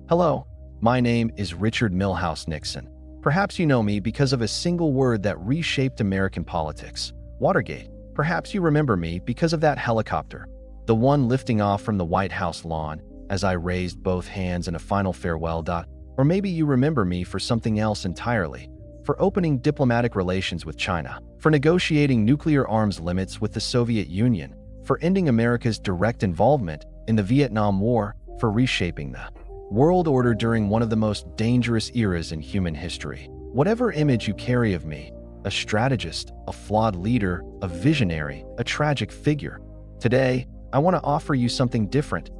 Hello, my name is Richard Nixon. Perhaps you know me because of a single word that reshaped American politics, Watergate. Perhaps you remember me because of that helicopter, the one lifting off from the White House lawn as I raised both hands in a final farewell. Or maybe you remember me for something else entirely, for opening diplomatic relations with China, for negotiating nuclear arms limits with the Soviet Union, for ending America's direct involvement in the Vietnam War, for reshaping the world order during one of the most dangerous eras in human history. Whatever image you carry of me, a strategist, a flawed leader, a visionary, a tragic figure, today, I want to offer you something different.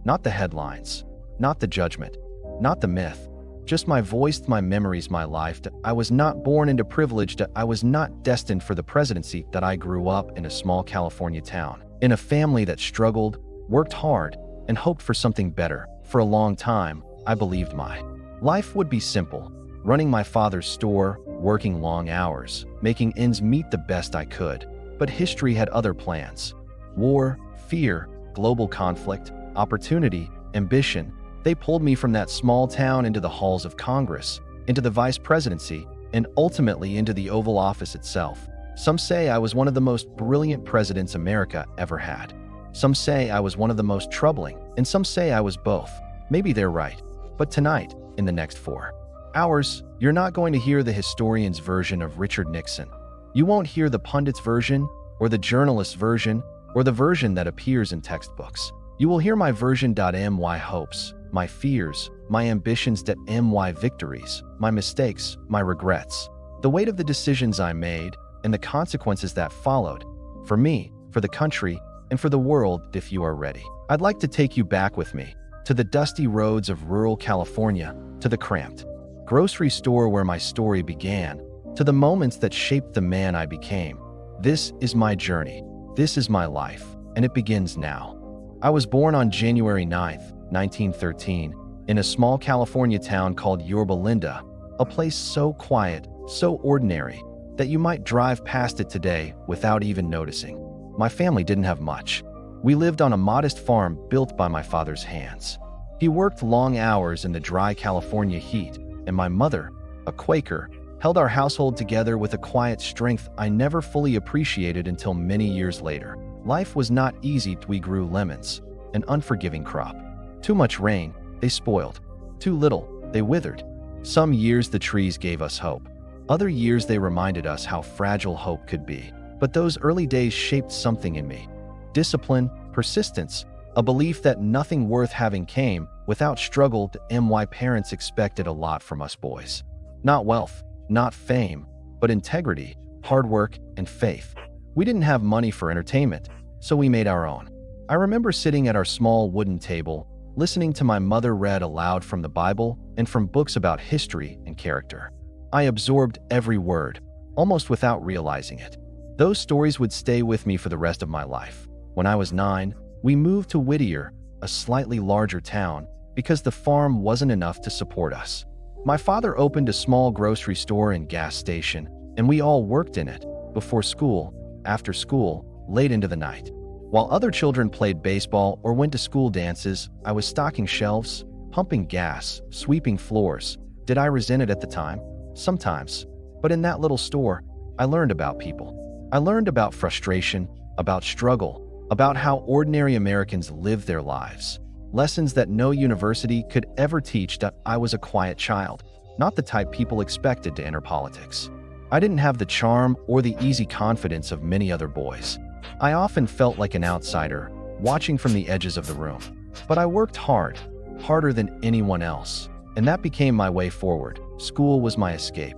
Not the headlines, not the judgment, not the myth, just my voice, my memories, my life. I was not born into privilege. I was not destined for the presidency. That I grew up in a small California town, in a family that struggled, worked hard, and hoped for something better. For a long time, I believed my life would be simple, running my father's store, working long hours, making ends meet the best I could. But history had other plans. War, fear, global conflict, opportunity, ambition. They pulled me from that small town into the halls of Congress, into the vice presidency, and ultimately into the Oval Office itself. Some say I was one of the most brilliant presidents America ever had. Some say I was one of the most troubling, and some say I was both. Maybe they're right. But tonight, in the next 4 hours, you're not going to hear the historian's version of Richard Nixon. You won't hear the pundit's version, or the journalist's version, or the version that appears in textbooks. You will hear my version. My hopes, my fears, my ambitions. My victories, my mistakes, my regrets, the weight of the decisions I made, and the consequences that followed. For me, for the country, and for the world. If you are ready, I'd like to take you back with me to the dusty roads of rural California, to the cramped grocery store where my story began, to the moments that shaped the man I became. This is my journey. This is my life, and it begins now. I was born on January 9th, 1913, in a small California town called Yorba Linda, a place so quiet, so ordinary, that you might drive past it today without even noticing. My family didn't have much. We lived on a modest farm built by my father's hands. He worked long hours in the dry California heat, and my mother, a Quaker, held our household together with a quiet strength I never fully appreciated until many years later. Life was not easy. We grew lemons, an unforgiving crop. Too much rain, they spoiled. Too little, they withered. Some years the trees gave us hope. Other years they reminded us how fragile hope could be. But those early days shaped something in me. Discipline, persistence, a belief that nothing worth having came without struggle. My parents expected a lot from us boys. Not wealth, not fame, but integrity, hard work, and faith. We didn't have money for entertainment, so we made our own. I remember sitting at our small wooden table, listening to my mother read aloud from the Bible and from books about history and character. I absorbed every word, almost without realizing it. Those stories would stay with me for the rest of my life. When I was 9, we moved to Whittier, a slightly larger town, because the farm wasn't enough to support us. My father opened a small grocery store and gas station, and we all worked in it, before school, after school, late into the night. While other children played baseball or went to school dances, I was stocking shelves, pumping gas, sweeping floors. Did I resent it at the time? Sometimes. But in that little store, I learned about people. I learned about frustration, about struggle, about how ordinary Americans live their lives. Lessons that no university could ever teach. I was a quiet child, not the type people expected to enter politics. I didn't have the charm or the easy confidence of many other boys. I often felt like an outsider, watching from the edges of the room. But I worked hard, harder than anyone else, and that became my way forward. School was my escape.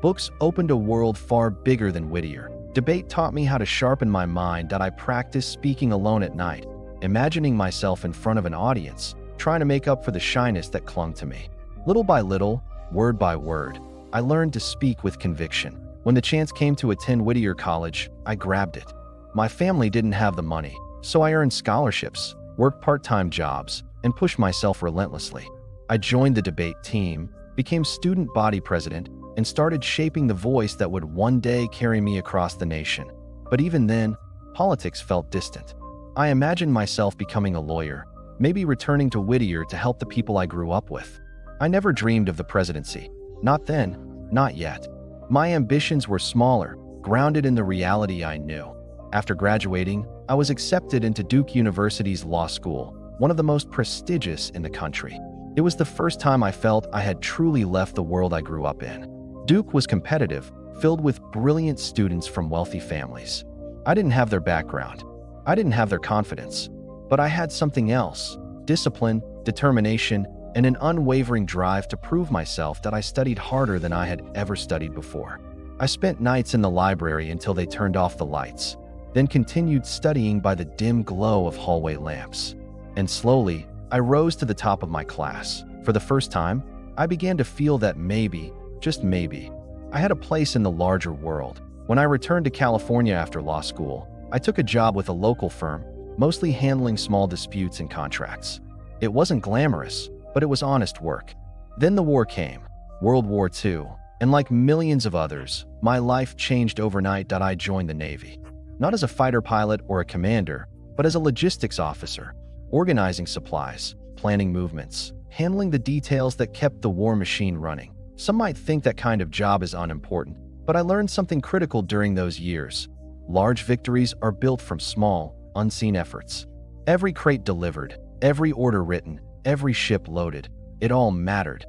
Books opened a world far bigger than Whittier. Debate taught me how to sharpen my mind. I practiced speaking alone at night, imagining myself in front of an audience, trying to make up for the shyness that clung to me. Little by little, word by word, I learned to speak with conviction. When the chance came to attend Whittier College, I grabbed it. My family didn't have the money, so I earned scholarships, worked part-time jobs, and pushed myself relentlessly. I joined the debate team, became student body president, and started shaping the voice that would one day carry me across the nation. But even then, politics felt distant. I imagined myself becoming a lawyer, Maybe returning to Whittier to help the people I grew up with. I never dreamed of the presidency. Not then, not yet. My ambitions were smaller, grounded in the reality I knew. After graduating, I was accepted into Duke University's law school, one of the most prestigious in the country. It was the first time I felt I had truly left the world I grew up in. Duke was competitive, filled with brilliant students from wealthy families. I didn't have their background. I didn't have their confidence. But I had something else: discipline, determination, and an unwavering drive to prove myself that I studied harder than I had ever studied before. I spent nights in the library until they turned off the lights, then continued studying by the dim glow of hallway lamps. And slowly, I rose to the top of my class. For the first time, I began to feel that maybe, just maybe, I had a place in the larger world. When I returned to California after law school, I took a job with a local firm, mostly handling small disputes and contracts. It wasn't glamorous, but it was honest work. Then the war came, World War II, and like millions of others, my life changed overnight. I joined the Navy. Not as a fighter pilot or a commander, but as a logistics officer, organizing supplies, planning movements, handling the details that kept the war machine running. Some might think that kind of job is unimportant, but I learned something critical during those years. Large victories are built from small, unseen efforts. Every crate delivered, every order written, every ship loaded, it all mattered.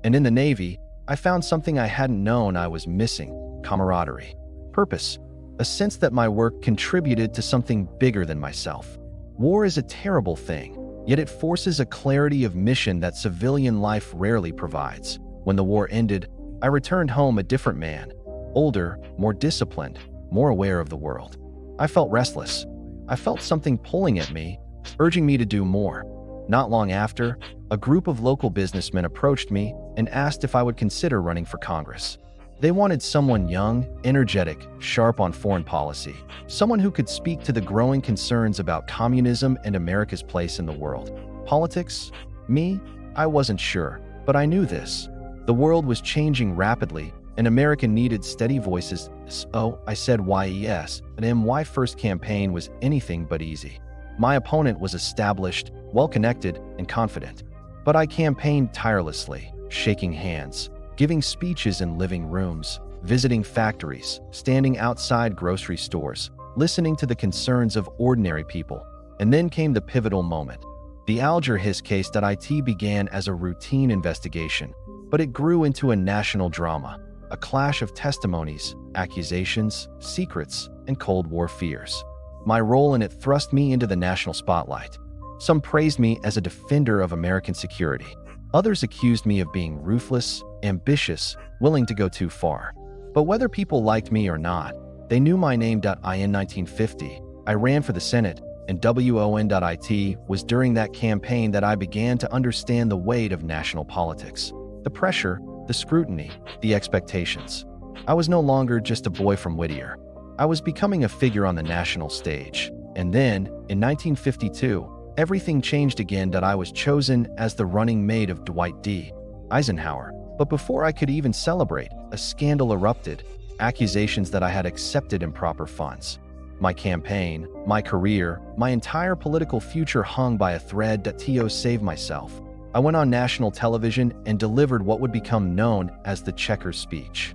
And in the Navy, I found something I hadn't known I was missing: camaraderie, purpose, a sense that my work contributed to something bigger than myself. War is a terrible thing, yet it forces a clarity of mission that civilian life rarely provides. When the war ended, I returned home a different man, older, more disciplined, more aware of the world. I felt restless. I felt something pulling at me, urging me to do more. Not long after, a group of local businessmen approached me and asked if I would consider running for Congress. They wanted someone young, energetic, sharp on foreign policy, someone who could speak to the growing concerns about communism and America's place in the world. Politics? Me? I wasn't sure, but I knew this. The world was changing rapidly, and America needed steady voices. So I said yes, and my first campaign was anything but easy. My opponent was established, well-connected, and confident. But I campaigned tirelessly, shaking hands, giving speeches in living rooms, visiting factories, standing outside grocery stores, listening to the concerns of ordinary people. And then came the pivotal moment. The Alger Hiss case. It began as a routine investigation, but it grew into a national drama, a clash of testimonies, accusations, secrets, and Cold War fears. My role in it thrust me into the national spotlight. Some praised me as a defender of American security. Others accused me of being ruthless, ambitious, willing to go too far. But whether people liked me or not, they knew my name. In 1950, I ran for the Senate, and WON.IT was during that campaign that I began to understand the weight of national politics. The pressure, the scrutiny, the expectations. I was no longer just a boy from Whittier. I was becoming a figure on the national stage. And then, in 1952, everything changed again. I was chosen as the running mate of Dwight D. Eisenhower. But before I could even celebrate, a scandal erupted, accusations that I had accepted improper funds. My campaign, my career, my entire political future hung by a thread. To save myself, I went on national television and delivered what would become known as the Checkers speech.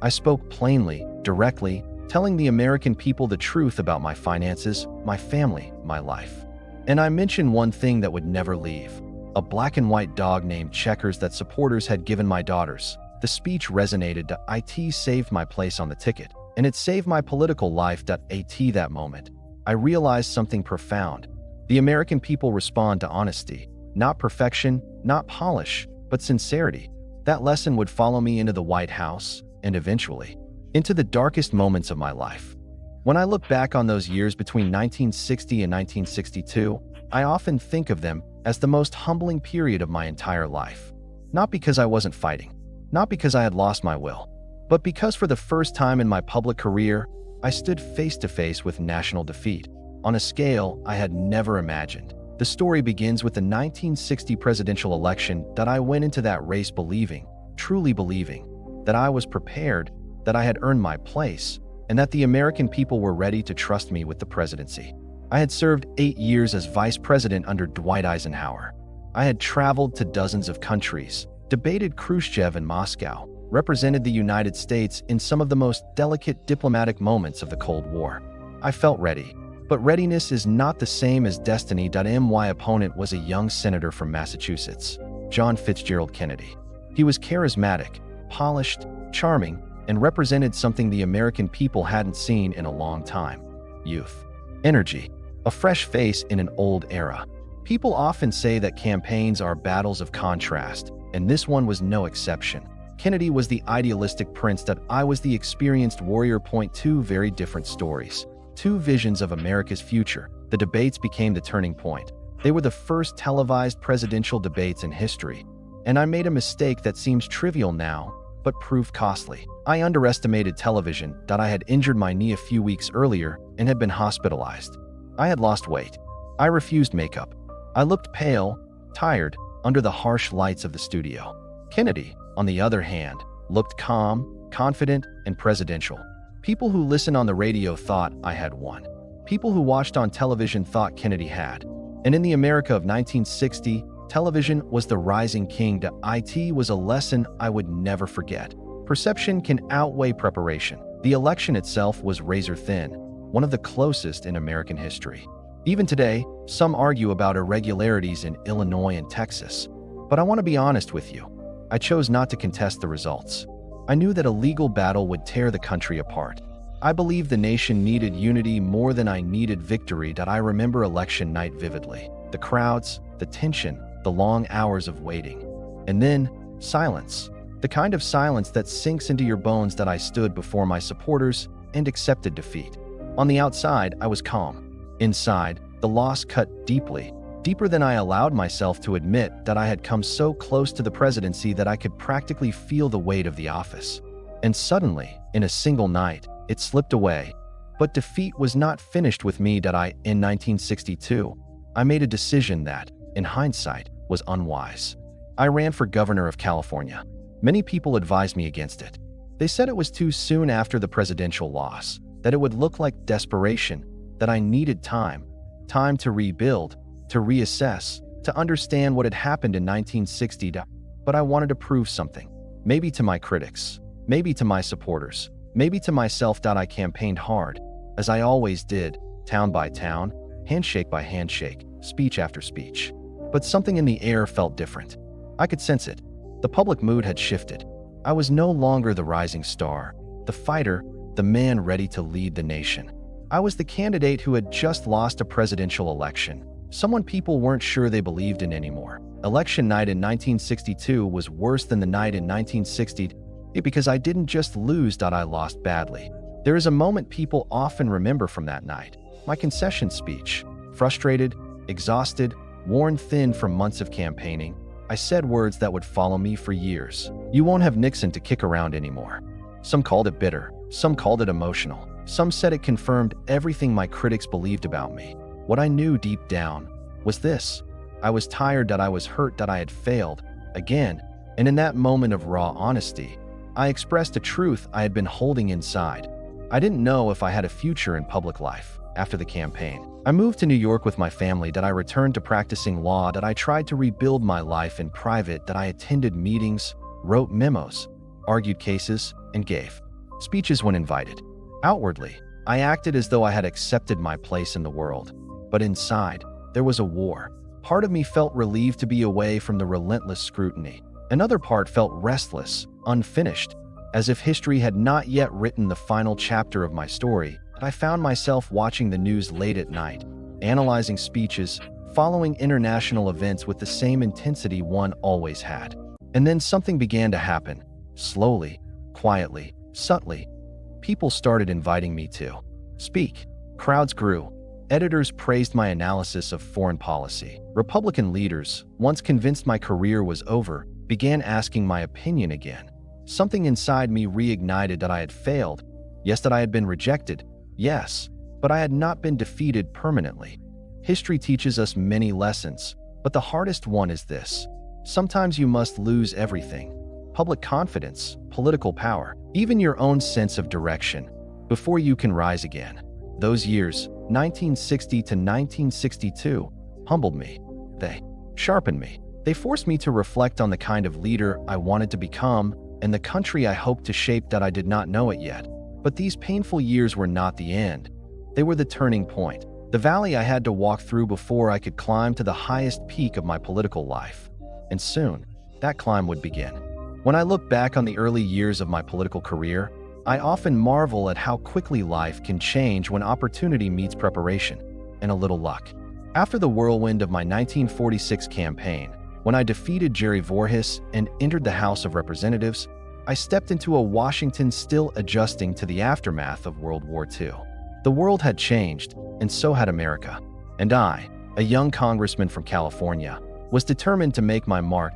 I spoke plainly, directly, telling the American people the truth about my finances, my family, my life. And I mentioned one thing that would never leave: a black and white dog named Checkers that supporters had given my daughters. The speech resonated. It saved my place on the ticket, and it saved my political life. At that moment, I realized something profound. The American people respond to honesty, not perfection, not polish, but sincerity. That lesson would follow me into the White House, and eventually, into the darkest moments of my life. When I look back on those years between 1960 and 1962, I often think of them as the most humbling period of my entire life. Not because I wasn't fighting, not because I had lost my will, but because for the first time in my public career, I stood face to face with national defeat on a scale I had never imagined. The story begins with the 1960 presidential election. I went into that race believing, truly believing, that I was prepared, that I had earned my place, and that the American people were ready to trust me with the presidency. I had served 8 years as vice president under Dwight Eisenhower. I had traveled to dozens of countries, debated Khrushchev in Moscow, represented the United States in some of the most delicate diplomatic moments of the Cold War. I felt ready. But readiness is not the same as destiny. My opponent was a young senator from Massachusetts, John Fitzgerald Kennedy. He was charismatic, polished, charming, and represented something the American people hadn't seen in a long time: youth, energy, a fresh face in an old era. People often say that campaigns are battles of contrast, and this one was no exception. Kennedy was the idealistic prince that I was the experienced warrior. Two very different stories. Two visions of America's future. The debates became the turning point. They were the first televised presidential debates in history. And I made a mistake that seems trivial now, but proved costly. I underestimated television. I had injured my knee a few weeks earlier and had been hospitalized. I had lost weight. I refused makeup. I looked pale, tired, under the harsh lights of the studio. Kennedy, on the other hand, looked calm, confident, and presidential. People who listened on the radio thought I had won. People who watched on television thought Kennedy had. And in the America of 1960, television was the rising king. It was a lesson I would never forget. Perception can outweigh preparation. The election itself was razor thin, one of the closest in American history. Even today, some argue about irregularities in Illinois and Texas. But I want to be honest with you. I chose not to contest the results. I knew that a legal battle would tear the country apart. I believed the nation needed unity more than I needed victory. I remember election night vividly. The crowds, the tension, the long hours of waiting. And then, silence. The kind of silence that sinks into your bones. I stood before my supporters and accepted defeat. On the outside, I was calm. Inside, the loss cut deeply, deeper than I allowed myself to admit. I had come so close to the presidency that I could practically feel the weight of the office. And suddenly, in a single night, it slipped away. But defeat was not finished with me. In 1962, I made a decision that, in hindsight, was unwise. I ran for governor of California. Many people advised me against it. They said it was too soon after the presidential loss, that it would look like desperation, that I needed time to rebuild, to reassess, to understand what had happened in 1960. But I wanted to prove something. Maybe to my critics, maybe to my supporters, maybe to myself. I campaigned hard, as I always did, town by town, handshake by handshake, speech after speech. But something in the air felt different. I could sense it. The public mood had shifted. I was no longer the rising star, the fighter, the man ready to lead the nation. I was the candidate who had just lost a presidential election, someone people weren't sure they believed in anymore. Election night in 1962 was worse than the night in 1960 because I didn't just lose. I lost badly. There is a moment people often remember from that night. My concession speech. Frustrated, exhausted, worn thin from months of campaigning, I said words that would follow me for years. You won't have Nixon to kick around anymore. Some called it bitter. Some called it emotional. Some said it confirmed everything my critics believed about me. What I knew deep down was this. I was tired. I was hurt. I had failed again. And in that moment of raw honesty, I expressed a truth I had been holding inside. I didn't know if I had a future in public life after the campaign. I moved to New York with my family. I returned to practicing law. I tried to rebuild my life in private. I attended meetings, wrote memos, argued cases, and gave speeches when invited. Outwardly, I acted as though I had accepted my place in the world. But inside, there was a war. Part of me felt relieved to be away from the relentless scrutiny. Another part felt restless, unfinished, as if history had not yet written the final chapter of my story. I found myself watching the news late at night, analyzing speeches, following international events with the same intensity one always had. And then something began to happen. Slowly, quietly, subtly. People started inviting me to speak. Crowds grew. Editors praised my analysis of foreign policy. Republican leaders, once convinced my career was over, began asking my opinion again. Something inside me reignited. That I had failed. Yes, that I had been rejected. Yes, but I had not been defeated permanently. History teaches us many lessons, but the hardest one is this. Sometimes you must lose everything. Public confidence, political power, even your own sense of direction, before you can rise again. Those years, 1960 to 1962, humbled me. They sharpened me. They forced me to reflect on the kind of leader I wanted to become and the country I hoped to shape that I did not know it yet. But these painful years were not the end. They were the turning point, the valley I had to walk through before I could climb to the highest peak of my political life. And soon, that climb would begin. When I look back on the early years of my political career, I often marvel at how quickly life can change when opportunity meets preparation and a little luck. After the whirlwind of my 1946 campaign, when I defeated Jerry Voorhis and entered the House of Representatives, I stepped into a Washington still adjusting to the aftermath of World War II. The world had changed, and so had America. And I, a young congressman from California, was determined to make my mark.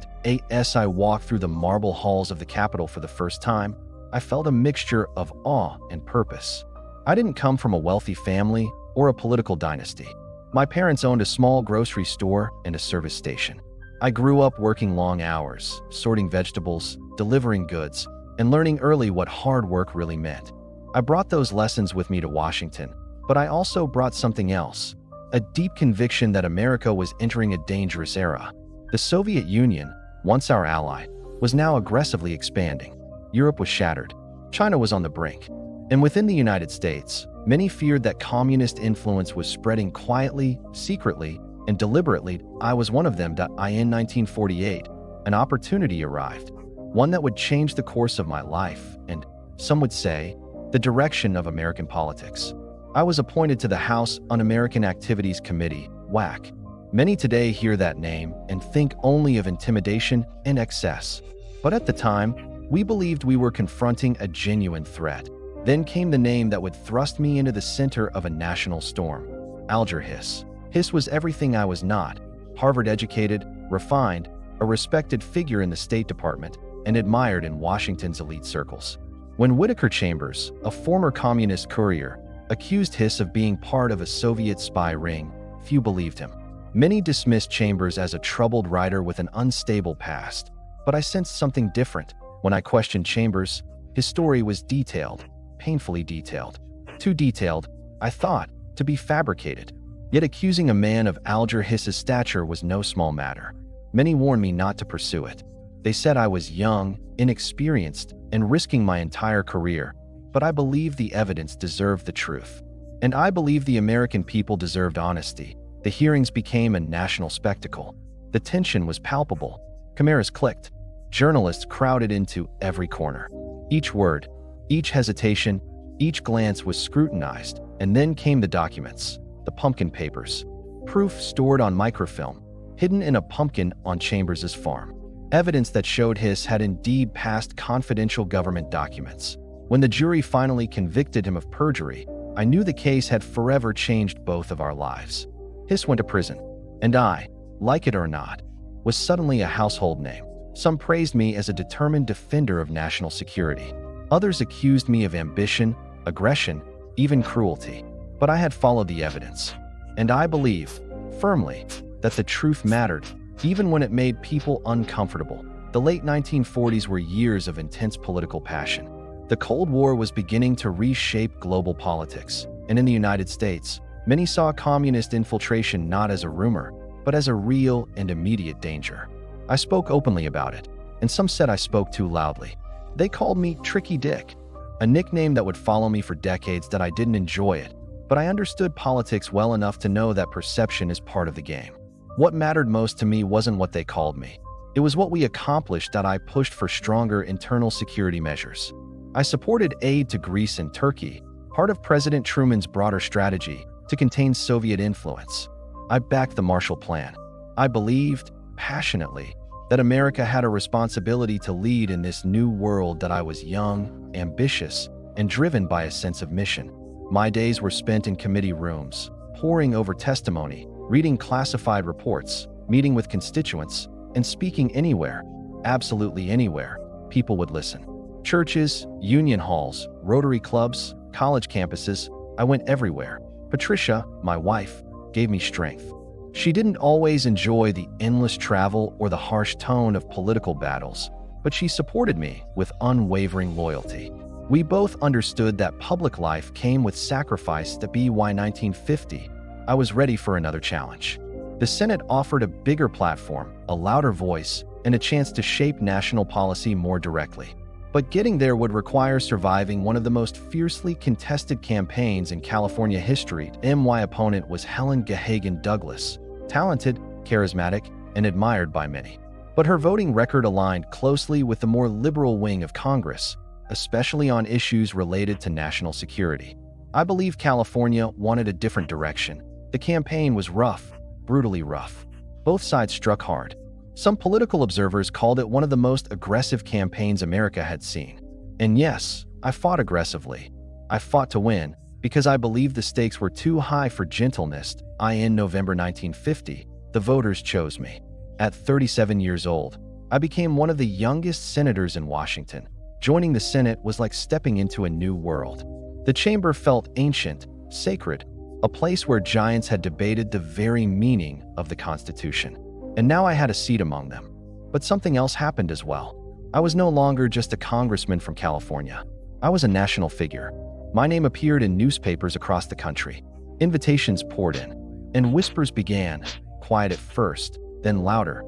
As I walked through the marble halls of the Capitol for the first time, I felt a mixture of awe and purpose. I didn't come from a wealthy family or a political dynasty. My parents owned a small grocery store and a service station. I grew up working long hours, sorting vegetables, delivering goods, and learning early what hard work really meant. I brought those lessons with me to Washington, but I also brought something else, a deep conviction that America was entering a dangerous era. The Soviet Union, once our ally, was now aggressively expanding. Europe was shattered. China was on the brink. And within the United States, many feared that communist influence was spreading quietly, secretly, and deliberately. I was one of them. In 1948, an opportunity arrived, one that would change the course of my life and, some would say, the direction of American politics. I was appointed to the House Un-American Activities Committee, WAC. Many today hear that name and think only of intimidation and excess. But at the time, we believed we were confronting a genuine threat. Then came the name that would thrust me into the center of a national storm: Alger Hiss. Hiss was everything I was not: Harvard-educated, refined, a respected figure in the State Department, and admired in Washington's elite circles. When Whittaker Chambers, a former communist courier, accused Hiss of being part of a Soviet spy ring, few believed him. Many dismissed Chambers as a troubled writer with an unstable past. But I sensed something different. When I questioned Chambers, his story was detailed, painfully detailed. Too detailed, I thought, to be fabricated. Yet accusing a man of Alger Hiss's stature was no small matter. Many warned me not to pursue it. They said I was young, inexperienced, and risking my entire career. But I believed the evidence deserved the truth. And I believed the American people deserved honesty. The hearings became a national spectacle. The tension was palpable. Cameras clicked. Journalists crowded into every corner. Each word, each hesitation, each glance was scrutinized. And then came the documents, the pumpkin papers, proof stored on microfilm, hidden in a pumpkin on Chambers's farm. Evidence that showed Hiss had indeed passed confidential government documents. When the jury finally convicted him of perjury, I knew the case had forever changed both of our lives. Hiss went to prison, and I, like it or not, was suddenly a household name. Some praised me as a determined defender of national security. Others accused me of ambition, aggression, even cruelty. But I had followed the evidence. And I believe, firmly, that the truth mattered, even when it made people uncomfortable. The late 1940s were years of intense political passion. The Cold War was beginning to reshape global politics. And in the United States, many saw communist infiltration not as a rumor, but as a real and immediate danger. I spoke openly about it, and some said I spoke too loudly. They called me Tricky Dick, a nickname that would follow me for decades. That I didn't enjoy it, but I understood politics well enough to know that perception is part of the game. What mattered most to me wasn't what they called me. It was what we accomplished. That I pushed for stronger internal security measures. I supported aid to Greece and Turkey, part of President Truman's broader strategy to contain Soviet influence. I backed the Marshall Plan. I believed, passionately, that America had a responsibility to lead in this new world. That I was young, ambitious, and driven by a sense of mission. My days were spent in committee rooms, poring over testimony, reading classified reports, meeting with constituents, and speaking anywhere, absolutely anywhere, people would listen. Churches, union halls, Rotary clubs, college campuses, I went everywhere. Patricia, my wife, gave me strength. She didn't always enjoy the endless travel or the harsh tone of political battles, but she supported me with unwavering loyalty. We both understood that public life came with sacrifice. That by 1950, I was ready for another challenge. The Senate offered a bigger platform, a louder voice, and a chance to shape national policy more directly. But getting there would require surviving one of the most fiercely contested campaigns in California history. My opponent was Helen Gahagan Douglas, talented, charismatic, and admired by many. But her voting record aligned closely with the more liberal wing of Congress, especially on issues related to national security. I believe California wanted a different direction. The campaign was rough, brutally rough. Both sides struck hard. Some political observers called it one of the most aggressive campaigns America had seen. And yes, I fought aggressively. I fought to win because I believed the stakes were too high for gentleness. In November 1950, the voters chose me. At 37 years old, I became one of the youngest senators in Washington. Joining the Senate was like stepping into a new world. The chamber felt ancient, sacred, a place where giants had debated the very meaning of the Constitution. And now I had a seat among them. But something else happened as well. I was no longer just a congressman from California. I was a national figure. My name appeared in newspapers across the country. Invitations poured in, and whispers began, quiet at first, then louder.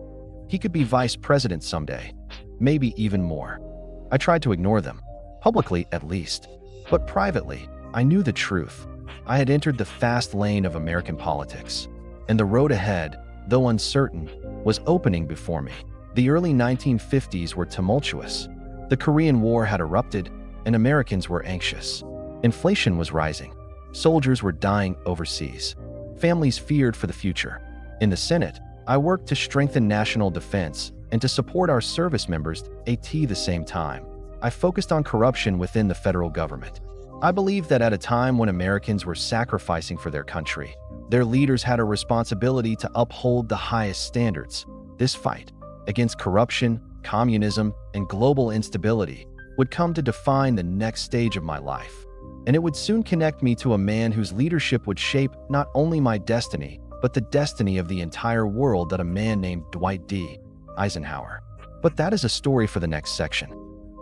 He could be vice president someday, maybe even more. I tried to ignore them, publicly at least. But privately, I knew the truth. I had entered the fast lane of American politics, and the road ahead, though uncertain, was opening before me. The early 1950s were tumultuous. The Korean War had erupted, and Americans were anxious. Inflation was rising. Soldiers were dying overseas. Families feared for the future. In the Senate, I worked to strengthen national defense and to support our service members at the same time. I focused on corruption within the federal government. I believe that at a time when Americans were sacrificing for their country, their leaders had a responsibility to uphold the highest standards. This fight against corruption, communism, and global instability would come to define the next stage of my life. And it would soon connect me to a man whose leadership would shape not only my destiny, but the destiny of the entire world, that a man named Dwight D. Eisenhower. But that is a story for the next section.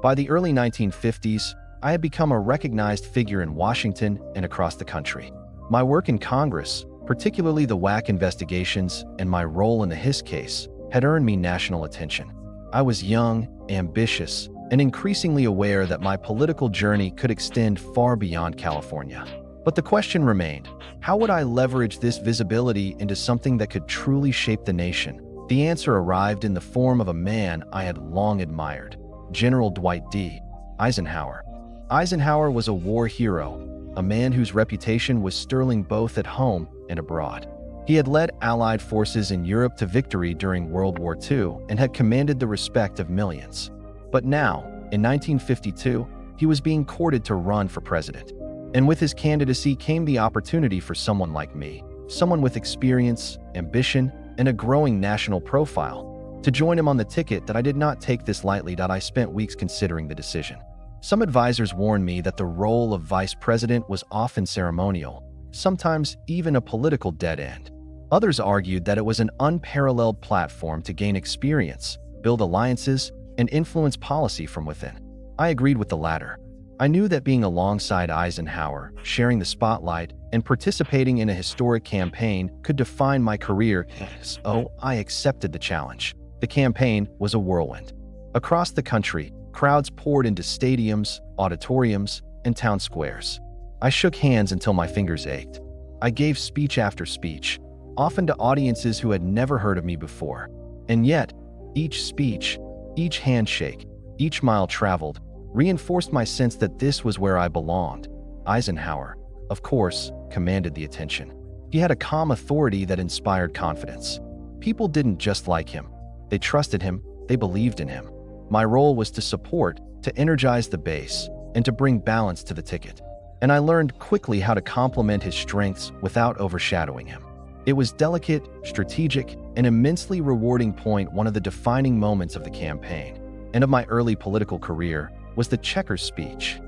By the early 1950s, I had become a recognized figure in Washington and across the country. My work in Congress, particularly the WAC investigations and my role in the Hiss case, had earned me national attention. I was young, ambitious, and increasingly aware that my political journey could extend far beyond California. But the question remained, how would I leverage this visibility into something that could truly shape the nation? The answer arrived in the form of a man I had long admired, General Dwight D. Eisenhower. Eisenhower was a war hero, a man whose reputation was sterling both at home and abroad. He had led Allied forces in Europe to victory during World War II and had commanded the respect of millions. But now, in 1952, he was being courted to run for president. And with his candidacy came the opportunity for someone like me, someone with experience, ambition, and a growing national profile, to join him on the ticket. That I did not take this lightly. I spent weeks considering the decision. Some advisors warned me that the role of vice president was often ceremonial, sometimes even a political dead end. Others argued that it was an unparalleled platform to gain experience, build alliances, and influence policy from within. I agreed with the latter. I knew that being alongside Eisenhower, sharing the spotlight, and participating in a historic campaign could define my career, so I accepted the challenge. The campaign was a whirlwind. Across the country, crowds poured into stadiums, auditoriums, and town squares. I shook hands until my fingers ached. I gave speech after speech, often to audiences who had never heard of me before. And yet, each speech, each handshake, each mile traveled, reinforced my sense that this was where I belonged. Eisenhower, of course, commanded the attention. He had a calm authority that inspired confidence. People didn't just like him. They trusted him, they believed in him. My role was to support, to energize the base, and to bring balance to the ticket. And I learned quickly how to complement his strengths without overshadowing him. It was delicate, strategic, and immensely rewarding. One of the defining moments of the campaign, and of my early political career, was the checkers speech.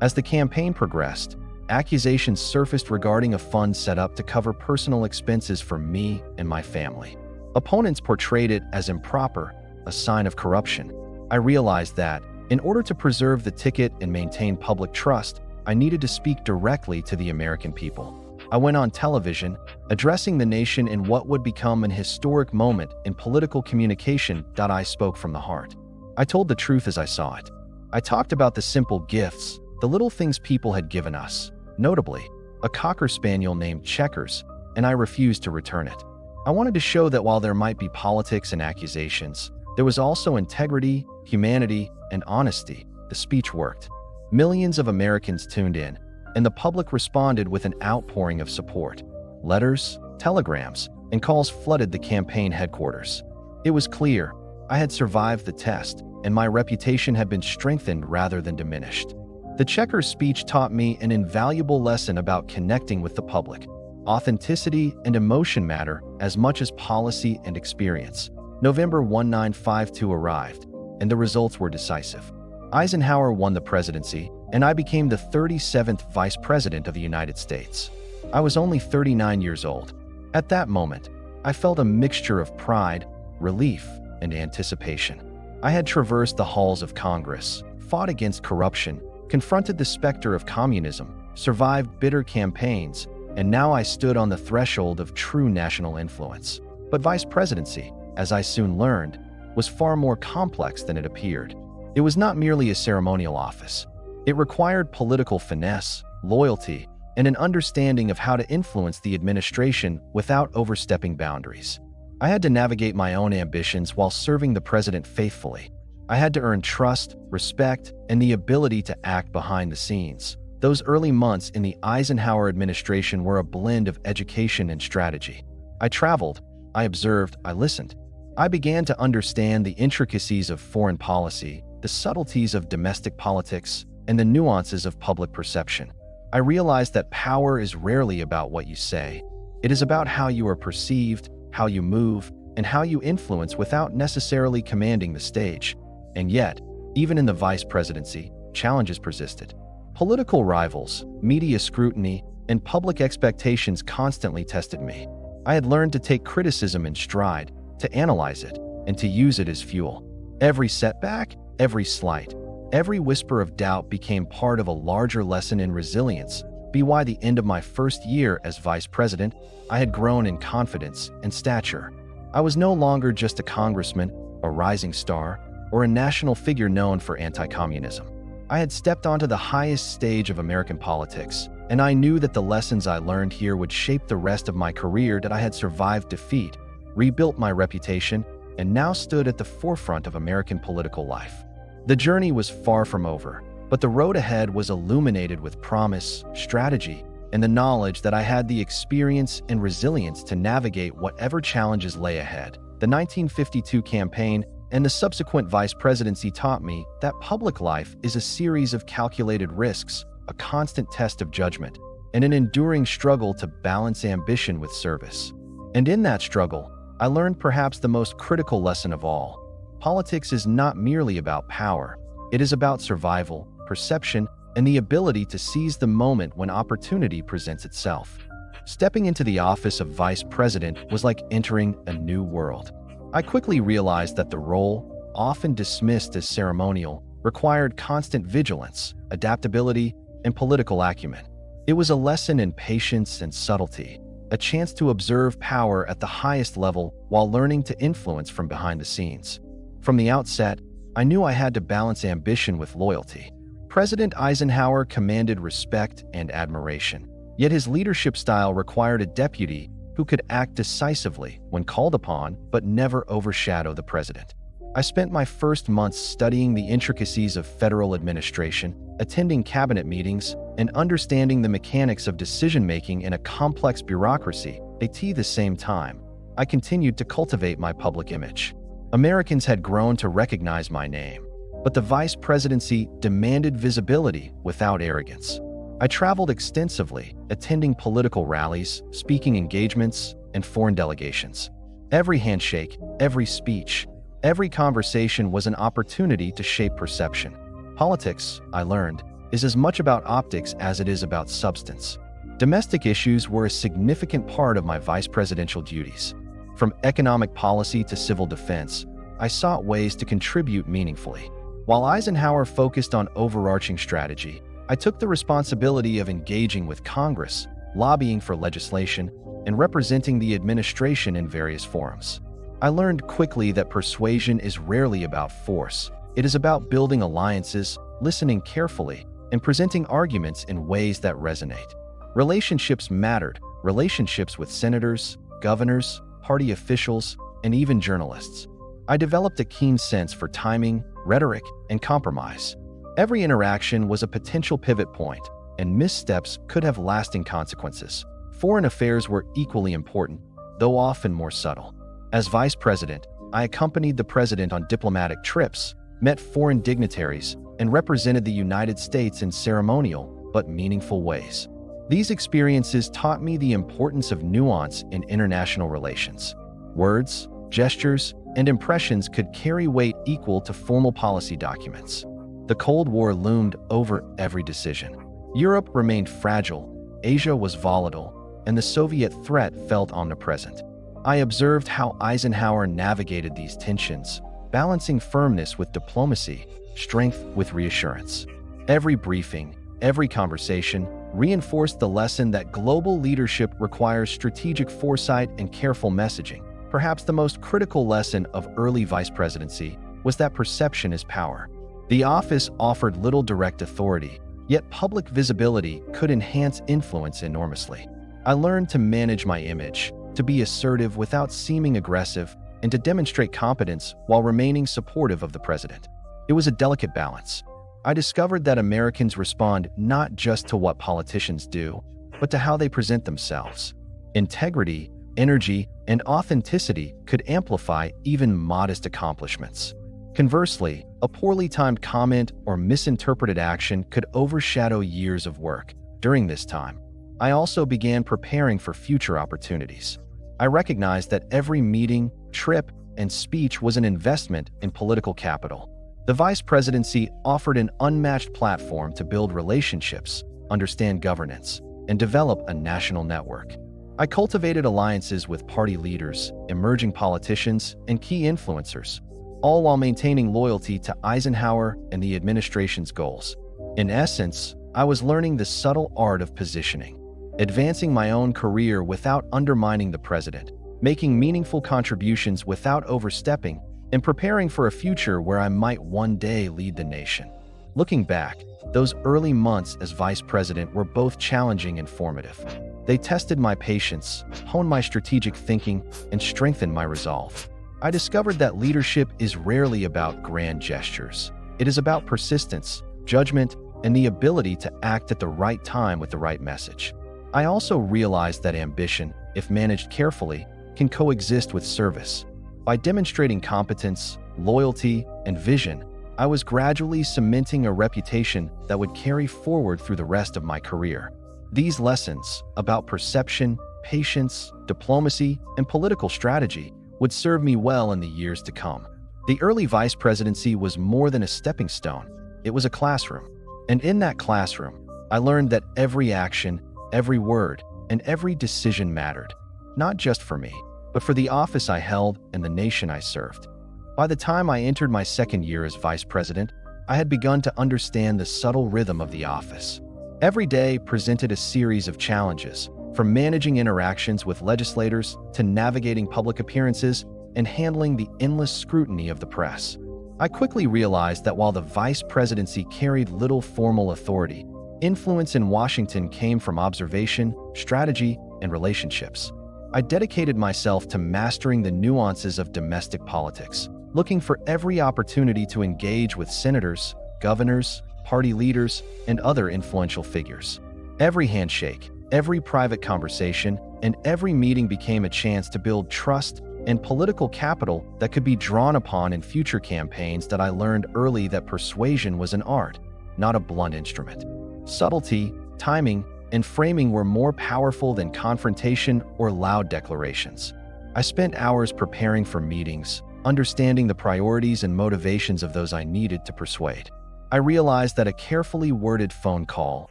As the campaign progressed, accusations surfaced regarding a fund set up to cover personal expenses for me and my family. Opponents portrayed it as improper, a sign of corruption. I realized that, In order to preserve the ticket and maintain public trust, I needed to speak directly to the American people. I went on television, addressing the nation in what would become an historic moment in political communication. I spoke from the heart. I told the truth as I saw it. I talked about the simple gifts, the little things people had given us, notably, a Cocker Spaniel named Checkers, and I refused to return it. I wanted to show that while there might be politics and accusations, there was also integrity, humanity, and honesty. The speech worked. Millions of Americans tuned in, and the public responded with an outpouring of support. Letters, telegrams, and calls flooded the campaign headquarters. It was clear I had survived the test, and my reputation had been strengthened rather than diminished. The Checkers speech taught me an invaluable lesson about connecting with the public. Authenticity and emotion matter as much as policy and experience. November 1952 arrived, and the results were decisive. Eisenhower won the presidency, and I became the 37th Vice President of the United States. I was only 39 years old. At that moment, I felt a mixture of pride, relief, and anticipation. I had traversed the halls of Congress, fought against corruption, confronted the specter of communism, survived bitter campaigns, and now I stood on the threshold of true national influence. But vice presidency, as I soon learned, was far more complex than it appeared. It was not merely a ceremonial office. It required political finesse, loyalty, and an understanding of how to influence the administration without overstepping boundaries. I had to navigate my own ambitions while serving the president faithfully. I had to earn trust, respect, and the ability to act behind the scenes. Those early months in the Eisenhower administration were a blend of education and strategy. I traveled, I observed, I listened. I began to understand the intricacies of foreign policy, the subtleties of domestic politics, and the nuances of public perception. I realized that power is rarely about what you say. It is about how you are perceived, how you move, and how you influence without necessarily commanding the stage. And yet, even in the vice presidency, challenges persisted. Political rivals, media scrutiny, and public expectations constantly tested me. I had learned to take criticism in stride, to analyze it, and to use it as fuel. Every setback, every slight, every whisper of doubt became part of a larger lesson in resilience. By the end of my first year as vice president, I had grown in confidence and stature. I was no longer just a congressman, a rising star, or a national figure known for anti-communism. I had stepped onto the highest stage of American politics, and I knew that the lessons I learned here would shape the rest of my career. That I had survived defeat, rebuilt my reputation, and now stood at the forefront of American political life. The journey was far from over, but the road ahead was illuminated with promise, strategy, and the knowledge that I had the experience and resilience to navigate whatever challenges lay ahead. The 1952 campaign and the subsequent vice presidency taught me that public life is a series of calculated risks, a constant test of judgment, and an enduring struggle to balance ambition with service. And in that struggle, I learned perhaps the most critical lesson of all. Politics is not merely about power. It is about survival, perception, and the ability to seize the moment when opportunity presents itself. Stepping into the office of vice president was like entering a new world. I quickly realized that the role, often dismissed as ceremonial, required constant vigilance, adaptability, and political acumen. It was a lesson in patience and subtlety, a chance to observe power at the highest level while learning to influence from behind the scenes. From the outset, I knew I had to balance ambition with loyalty. President Eisenhower commanded respect and admiration, yet his leadership style required a deputy who could act decisively when called upon but never overshadow the president. I spent my first months studying the intricacies of federal administration, attending cabinet meetings, and understanding the mechanics of decision-making in a complex bureaucracy. At the same time, I continued to cultivate my public image. Americans had grown to recognize my name, but the vice presidency demanded visibility without arrogance. I traveled extensively, attending political rallies, speaking engagements, and foreign delegations. Every handshake, every speech, every conversation was an opportunity to shape perception. Politics, I learned, is as much about optics as it is about substance. Domestic issues were a significant part of my vice presidential duties. From economic policy to civil defense, I sought ways to contribute meaningfully. While Eisenhower focused on overarching strategy, I took the responsibility of engaging with Congress, lobbying for legislation, and representing the administration in various forums. I learned quickly that persuasion is rarely about force. It is about building alliances, listening carefully, and presenting arguments in ways that resonate. Relationships mattered, relationships with senators, governors, party officials, and even journalists. I developed a keen sense for timing, rhetoric, and compromise. Every interaction was a potential pivot point, and missteps could have lasting consequences. Foreign affairs were equally important, though often more subtle. As vice president, I accompanied the president on diplomatic trips, met foreign dignitaries, and represented the United States in ceremonial but meaningful ways. These experiences taught me the importance of nuance in international relations. Words, gestures, and impressions could carry weight equal to formal policy documents. The Cold War loomed over every decision. Europe remained fragile, Asia was volatile, and the Soviet threat felt omnipresent. I observed how Eisenhower navigated these tensions, balancing firmness with diplomacy, strength with reassurance. Every briefing, every conversation reinforced the lesson that global leadership requires strategic foresight and careful messaging. Perhaps the most critical lesson of early vice presidency was that perception is power. The office offered little direct authority, yet public visibility could enhance influence enormously. I learned to manage my image, to be assertive without seeming aggressive, and to demonstrate competence while remaining supportive of the president. It was a delicate balance. I discovered that Americans respond not just to what politicians do, but to how they present themselves. Integrity, energy, and authenticity could amplify even modest accomplishments. Conversely, a poorly timed comment or misinterpreted action could overshadow years of work. During this time, I also began preparing for future opportunities. I recognized that every meeting, trip, and speech was an investment in political capital. The vice presidency offered an unmatched platform to build relationships, understand governance, and develop a national network. I cultivated alliances with party leaders, emerging politicians, and key influencers, all while maintaining loyalty to Eisenhower and the administration's goals. In essence, I was learning the subtle art of positioning, advancing my own career without undermining the president, making meaningful contributions without overstepping, and preparing for a future where I might one day lead the nation. Looking back, those early months as vice president were both challenging and formative. They tested my patience, honed my strategic thinking, and strengthened my resolve. I discovered that leadership is rarely about grand gestures. It is about persistence, judgment, and the ability to act at the right time with the right message. I also realized that ambition, if managed carefully, can coexist with service. By demonstrating competence, loyalty, and vision, I was gradually cementing a reputation that would carry forward through the rest of my career. These lessons about perception, patience, diplomacy, and political strategy would serve me well in the years to come. The early vice presidency was more than a stepping stone. It was a classroom. And in that classroom, I learned that every action, every word, and every decision mattered, not just for me, but for the office I held and the nation I served. By the time I entered my second year as vice president, I had begun to understand the subtle rhythm of the office. Every day presented a series of challenges, from managing interactions with legislators to navigating public appearances and handling the endless scrutiny of the press. I quickly realized that while the vice presidency carried little formal authority, influence in Washington came from observation, strategy, and relationships. I dedicated myself to mastering the nuances of domestic politics, looking for every opportunity to engage with senators, governors, party leaders, and other influential figures. Every handshake, every private conversation, and every meeting became a chance to build trust and political capital that could be drawn upon in future campaigns. That I learned early that persuasion was an art, not a blunt instrument. Subtlety, timing, and framing were more powerful than confrontation or loud declarations. I spent hours preparing for meetings, understanding the priorities and motivations of those I needed to persuade. I realized that a carefully worded phone call,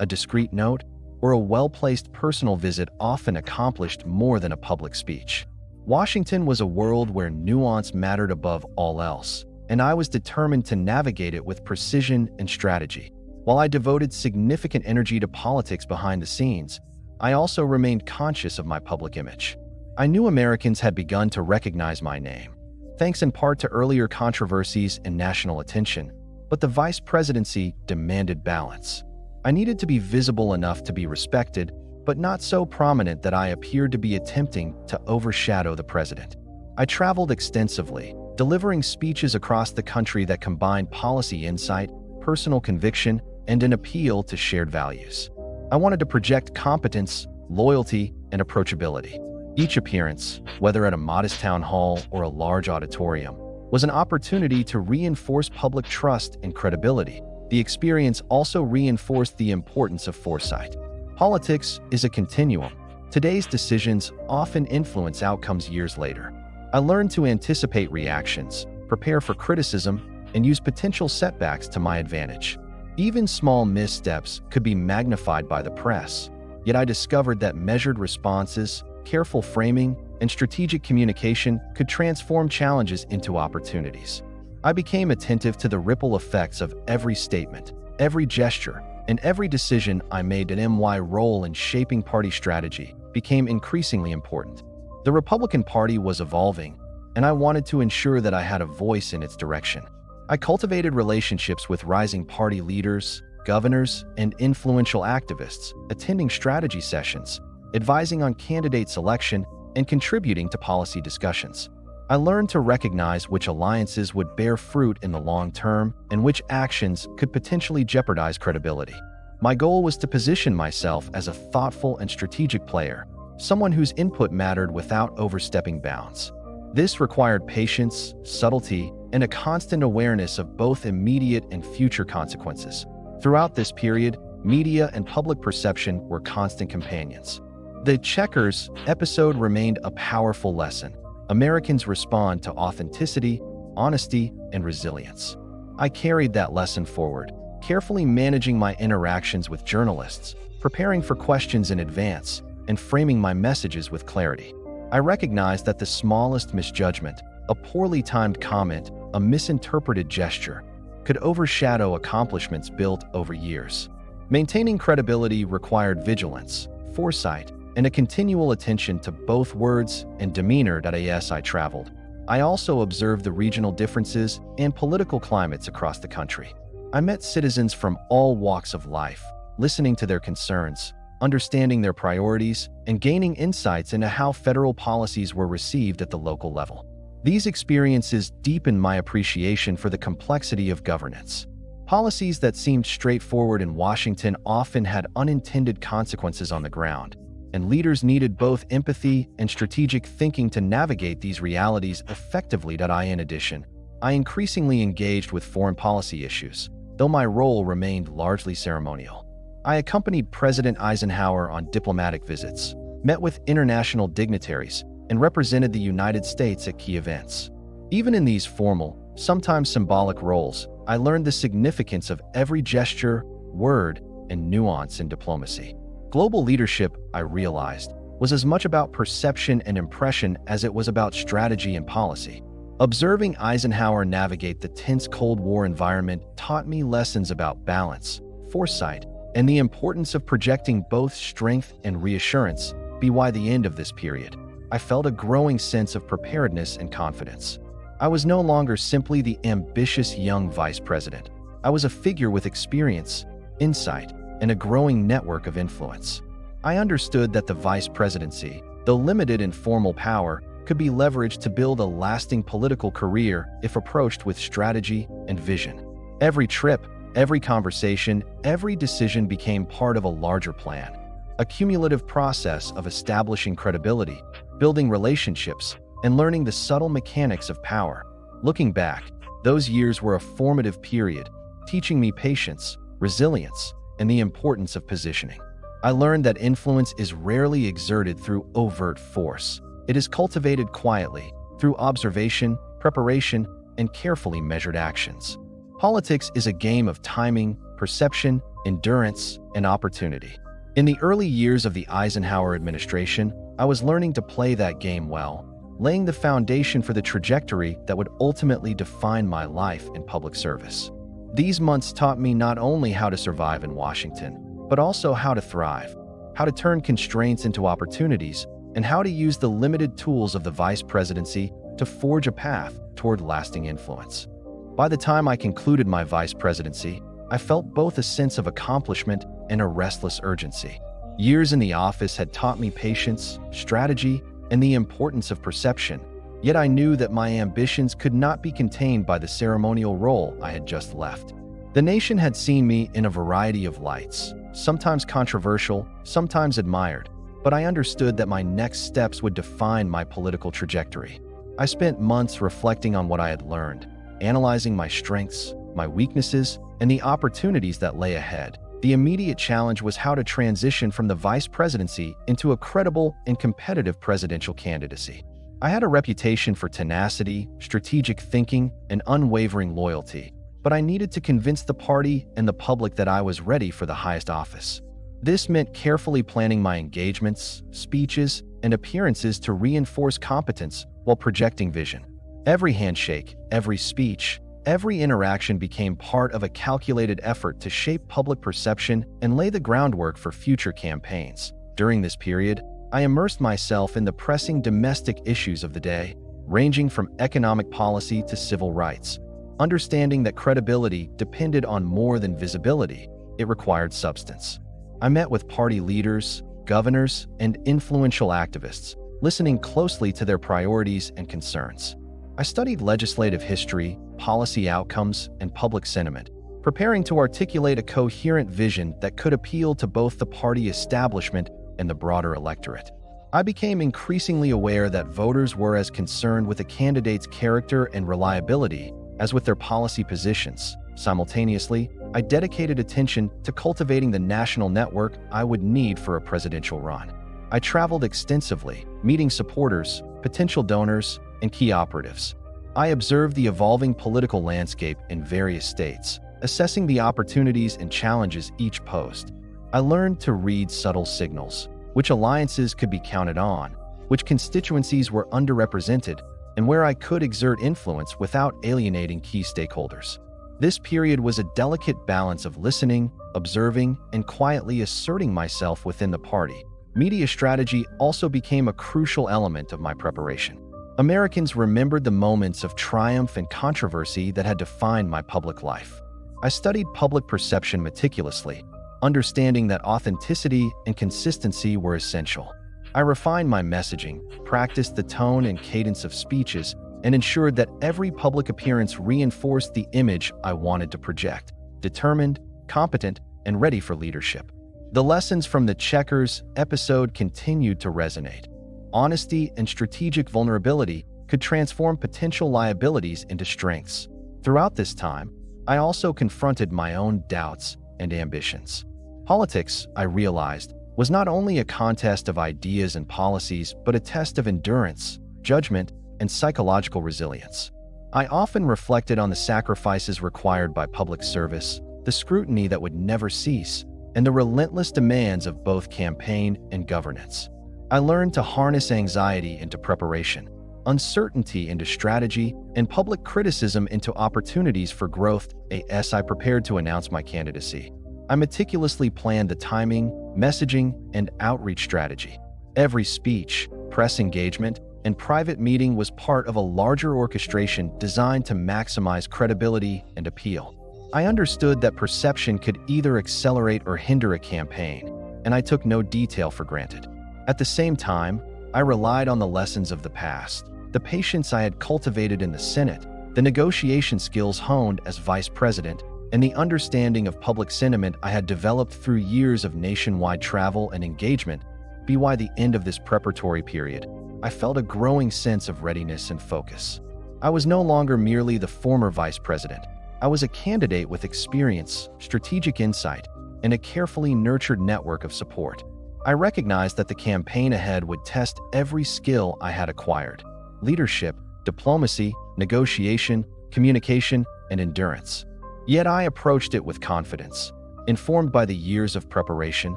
a discreet note, or a well-placed personal visit often accomplished more than a public speech. Washington was a world where nuance mattered above all else, and I was determined to navigate it with precision and strategy. While I devoted significant energy to politics behind the scenes, I also remained conscious of my public image. I knew Americans had begun to recognize my name, thanks in part to earlier controversies and national attention, but the vice presidency demanded balance. I needed to be visible enough to be respected, but not so prominent that I appeared to be attempting to overshadow the president. I traveled extensively, delivering speeches across the country that combined policy insight, personal conviction, and an appeal to shared values. I wanted to project competence, loyalty, and approachability. Each appearance, whether at a modest town hall or a large auditorium, was an opportunity to reinforce public trust and credibility. The experience also reinforced the importance of foresight. Politics is a continuum. Today's decisions often influence outcomes years later. I learned to anticipate reactions, prepare for criticism, and use potential setbacks to my advantage. Even small missteps could be magnified by the press, yet I discovered that measured responses, careful framing, and strategic communication could transform challenges into opportunities. I became attentive to the ripple effects of every statement, every gesture, and every decision I made. An MY role in shaping party strategy became increasingly important. The Republican Party was evolving, and I wanted to ensure that I had a voice in its direction. I cultivated relationships with rising party leaders, governors, and influential activists, attending strategy sessions, advising on candidate selection, and contributing to policy discussions. I learned to recognize which alliances would bear fruit in the long term and which actions could potentially jeopardize credibility. My goal was to position myself as a thoughtful and strategic player, someone whose input mattered without overstepping bounds. This required patience, subtlety, and a constant awareness of both immediate and future consequences. Throughout this period, media and public perception were constant companions. The Checkers episode remained a powerful lesson. Americans respond to authenticity, honesty, and resilience. I carried that lesson forward, carefully managing my interactions with journalists, preparing for questions in advance, and framing my messages with clarity. I recognized that the smallest misjudgment, a poorly timed comment, a misinterpreted gesture, could overshadow accomplishments built over years. Maintaining credibility required vigilance, foresight, and a continual attention to both words and demeanor. As I traveled, I also observed the regional differences and political climates across the country. I met citizens from all walks of life, listening to their concerns, understanding their priorities, and gaining insights into how federal policies were received at the local level. These experiences deepened my appreciation for the complexity of governance. Policies that seemed straightforward in Washington often had unintended consequences on the ground, and leaders needed both empathy and strategic thinking to navigate these realities effectively. In addition, I increasingly engaged with foreign policy issues, though my role remained largely ceremonial. I accompanied President Eisenhower on diplomatic visits, met with international dignitaries, and represented the United States at key events. Even in these formal, sometimes symbolic roles, I learned the significance of every gesture, word, and nuance in diplomacy. Global leadership, I realized, was as much about perception and impression as it was about strategy and policy. Observing Eisenhower navigate the tense Cold War environment taught me lessons about balance, foresight, and the importance of projecting both strength and reassurance. By the end of this period, I felt a growing sense of preparedness and confidence. I was no longer simply the ambitious young vice president. I was a figure with experience, insight, and a growing network of influence. I understood that the vice presidency, though limited in formal power, could be leveraged to build a lasting political career if approached with strategy and vision. Every trip, every conversation, every decision became part of a larger plan, a cumulative process of establishing credibility, building relationships, and learning the subtle mechanics of power. Looking back, those years were a formative period, teaching me patience, resilience, and the importance of positioning. I learned that influence is rarely exerted through overt force. It is cultivated quietly, through observation, preparation, and carefully measured actions. Politics is a game of timing, perception, endurance, and opportunity. In the early years of the Eisenhower administration, I was learning to play that game well, laying the foundation for the trajectory that would ultimately define my life in public service. These months taught me not only how to survive in Washington, but also how to thrive, how to turn constraints into opportunities, and how to use the limited tools of the vice presidency to forge a path toward lasting influence. By the time I concluded my vice presidency, I felt both a sense of accomplishment and a restless urgency. Years in the office had taught me patience, strategy, and the importance of perception, yet I knew that my ambitions could not be contained by the ceremonial role I had just left. The nation had seen me in a variety of lights, sometimes controversial, sometimes admired, but I understood that my next steps would define my political trajectory. I spent months reflecting on what I had learned, analyzing my strengths, my weaknesses, and the opportunities that lay ahead. The immediate challenge was how to transition from the vice presidency into a credible and competitive presidential candidacy. I had a reputation for tenacity, strategic thinking, and unwavering loyalty, but I needed to convince the party and the public that I was ready for the highest office. This meant carefully planning my engagements, speeches, and appearances to reinforce competence while projecting vision. Every handshake, every speech, every interaction became part of a calculated effort to shape public perception and lay the groundwork for future campaigns. During this period, I immersed myself in the pressing domestic issues of the day, ranging from economic policy to civil rights. Understanding that credibility depended on more than visibility, it required substance. I met with party leaders, governors, and influential activists, listening closely to their priorities and concerns. I studied legislative history, policy outcomes, and public sentiment, preparing to articulate a coherent vision that could appeal to both the party establishment and the broader electorate. I became increasingly aware that voters were as concerned with a candidate's character and reliability as with their policy positions. Simultaneously, I dedicated attention to cultivating the national network I would need for a presidential run. I traveled extensively, meeting supporters, potential donors, and key operatives. I observed the evolving political landscape in various states, assessing the opportunities and challenges each posed. I learned to read subtle signals, which alliances could be counted on, which constituencies were underrepresented, and where I could exert influence without alienating key stakeholders. This period was a delicate balance of listening, observing, and quietly asserting myself within the party. Media strategy also became a crucial element of my preparation. Americans remembered the moments of triumph and controversy that had defined my public life. I studied public perception meticulously, understanding that authenticity and consistency were essential. I refined my messaging, practiced the tone and cadence of speeches, and ensured that every public appearance reinforced the image I wanted to project: determined, competent, and ready for leadership. The lessons from the Checkers episode continued to resonate. Honesty and strategic vulnerability could transform potential liabilities into strengths. Throughout this time, I also confronted my own doubts and ambitions. Politics, I realized, was not only a contest of ideas and policies, but a test of endurance, judgment, and psychological resilience. I often reflected on the sacrifices required by public service, the scrutiny that would never cease, and the relentless demands of both campaign and governance. I learned to harness anxiety into preparation, uncertainty into strategy, and public criticism into opportunities for growth. As I prepared to announce my candidacy, I meticulously planned the timing, messaging, and outreach strategy. Every speech, press engagement, and private meeting was part of a larger orchestration designed to maximize credibility and appeal. I understood that perception could either accelerate or hinder a campaign, and I took no detail for granted. At the same time, I relied on the lessons of the past, the patience I had cultivated in the Senate, the negotiation skills honed as vice president, and the understanding of public sentiment I had developed through years of nationwide travel and engagement. By the end of this preparatory period, I felt a growing sense of readiness and focus. I was no longer merely the former vice president. I was a candidate with experience, strategic insight, and a carefully nurtured network of support. I recognized that the campaign ahead would test every skill I had acquired: leadership, diplomacy, negotiation, communication, and endurance. Yet I approached it with confidence, informed by the years of preparation,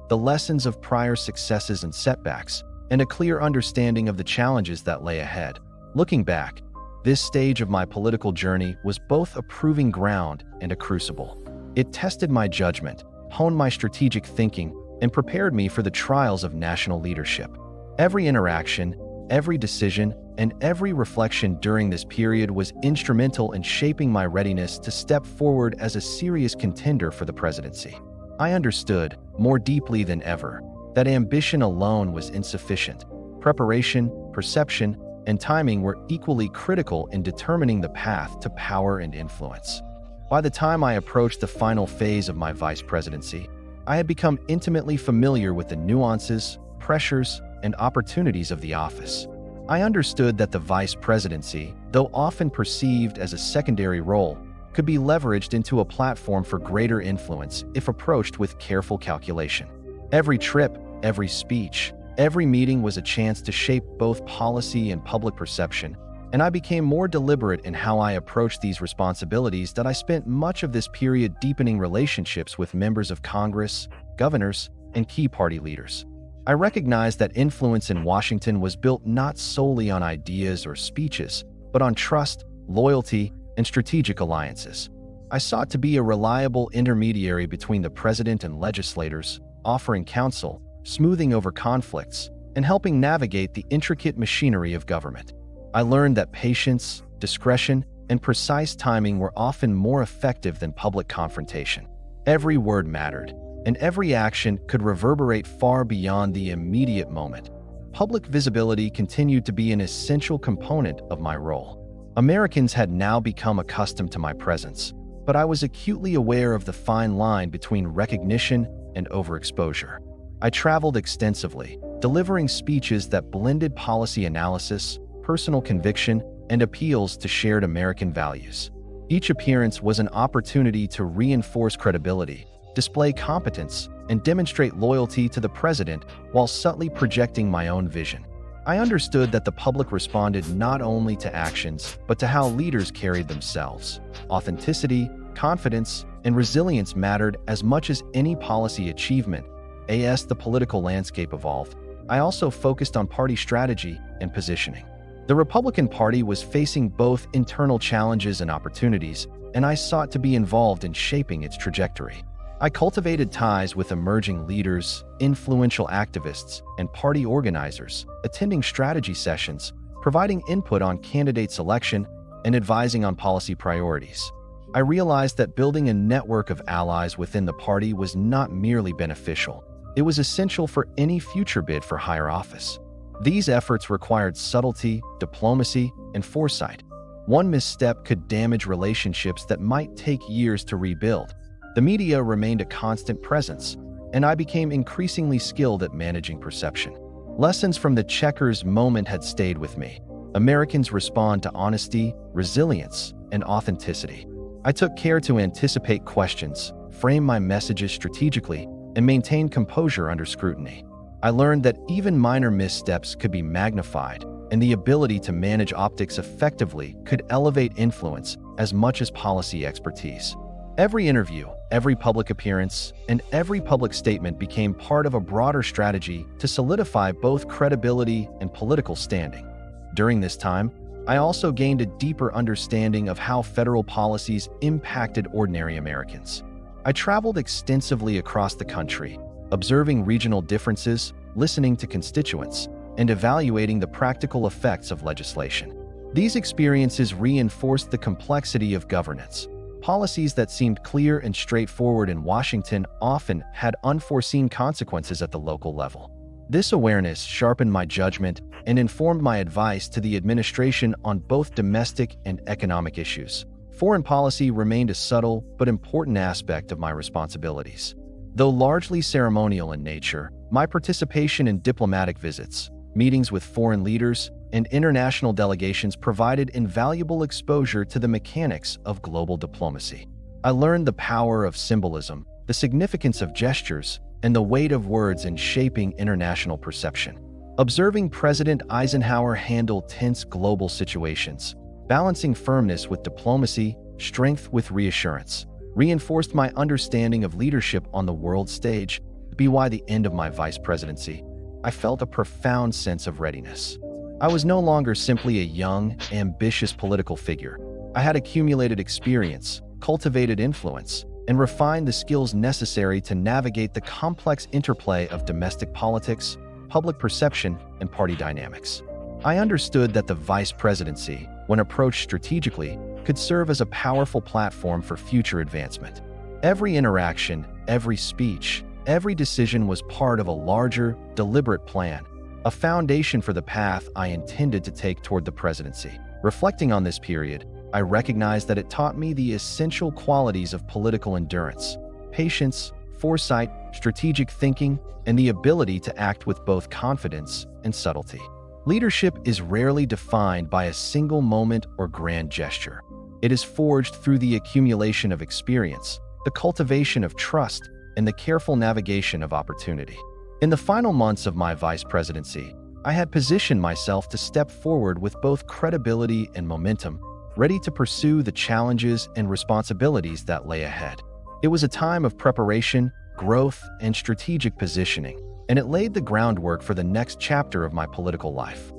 the lessons of prior successes and setbacks, and a clear understanding of the challenges that lay ahead. Looking back, this stage of my political journey was both a proving ground and a crucible. It tested my judgment, honed my strategic thinking, and prepared me for the trials of national leadership. Every interaction, every decision, and every reflection during this period was instrumental in shaping my readiness to step forward as a serious contender for the presidency. I understood, more deeply than ever, that ambition alone was insufficient. Preparation, perception, and timing were equally critical in determining the path to power and influence. By the time I approached the final phase of my vice presidency, I had become intimately familiar with the nuances, pressures, and opportunities of the office. I understood that the vice presidency, though often perceived as a secondary role, could be leveraged into a platform for greater influence if approached with careful calculation. Every trip, every speech, every meeting was a chance to shape both policy and public perception, and I became more deliberate in how I approached these responsibilities that I spent much of this period deepening relationships with members of Congress, governors, and key party leaders. I recognized that influence in Washington was built not solely on ideas or speeches, but on trust, loyalty, and strategic alliances. I sought to be a reliable intermediary between the president and legislators, offering counsel, smoothing over conflicts, and helping navigate the intricate machinery of government. I learned that patience, discretion, and precise timing were often more effective than public confrontation. Every word mattered, and every action could reverberate far beyond the immediate moment. Public visibility continued to be an essential component of my role. Americans had now become accustomed to my presence, but I was acutely aware of the fine line between recognition and overexposure. I traveled extensively, delivering speeches that blended policy analysis, personal conviction, and appeals to shared American values. Each appearance was an opportunity to reinforce credibility, display competence, and demonstrate loyalty to the president while subtly projecting my own vision. I understood that the public responded not only to actions, but to how leaders carried themselves. Authenticity, confidence, and resilience mattered as much as any policy achievement. As the political landscape evolved, I also focused on party strategy and positioning. The Republican Party was facing both internal challenges and opportunities, and I sought to be involved in shaping its trajectory. I cultivated ties with emerging leaders, influential activists, and party organizers, attending strategy sessions, providing input on candidate selection, and advising on policy priorities. I realized that building a network of allies within the party was not merely beneficial. It was essential for any future bid for higher office. These efforts required subtlety, diplomacy, and foresight. One misstep could damage relationships that might take years to rebuild. The media remained a constant presence, and I became increasingly skilled at managing perception. Lessons from the checkers moment had stayed with me. Americans respond to honesty, resilience, and authenticity. I took care to anticipate questions, frame my messages strategically, and maintain composure under scrutiny. I learned that even minor missteps could be magnified, and the ability to manage optics effectively could elevate influence as much as policy expertise. Every interview, every public appearance, and every public statement became part of a broader strategy to solidify both credibility and political standing. During this time, I also gained a deeper understanding of how federal policies impacted ordinary Americans. I traveled extensively across the country, observing regional differences, listening to constituents, and evaluating the practical effects of legislation. These experiences reinforced the complexity of governance. Policies that seemed clear and straightforward in Washington often had unforeseen consequences at the local level. This awareness sharpened my judgment and informed my advice to the administration on both domestic and economic issues. Foreign policy remained a subtle but important aspect of my responsibilities. Though largely ceremonial in nature, my participation in diplomatic visits, meetings with foreign leaders, and international delegations provided invaluable exposure to the mechanics of global diplomacy. I learned the power of symbolism, the significance of gestures, and the weight of words in shaping international perception. Observing President Eisenhower handle tense global situations, balancing firmness with diplomacy, strength with reassurance, reinforced my understanding of leadership on the world stage. By the end of my vice presidency, I felt a profound sense of readiness. I was no longer simply a young, ambitious political figure. I had accumulated experience, cultivated influence, and refined the skills necessary to navigate the complex interplay of domestic politics, public perception, and party dynamics. I understood that the vice presidency, when approached strategically, could serve as a powerful platform for future advancement. Every interaction, every speech, every decision was part of a larger, deliberate plan, a foundation for the path I intended to take toward the presidency. Reflecting on this period, I recognized that it taught me the essential qualities of political endurance: patience, foresight, strategic thinking, and the ability to act with both confidence and subtlety. Leadership is rarely defined by a single moment or grand gesture. It is forged through the accumulation of experience, the cultivation of trust, and the careful navigation of opportunity. In the final months of my vice presidency, I had positioned myself to step forward with both credibility and momentum, ready to pursue the challenges and responsibilities that lay ahead. It was a time of preparation, growth, and strategic positioning, and it laid the groundwork for the next chapter of my political life.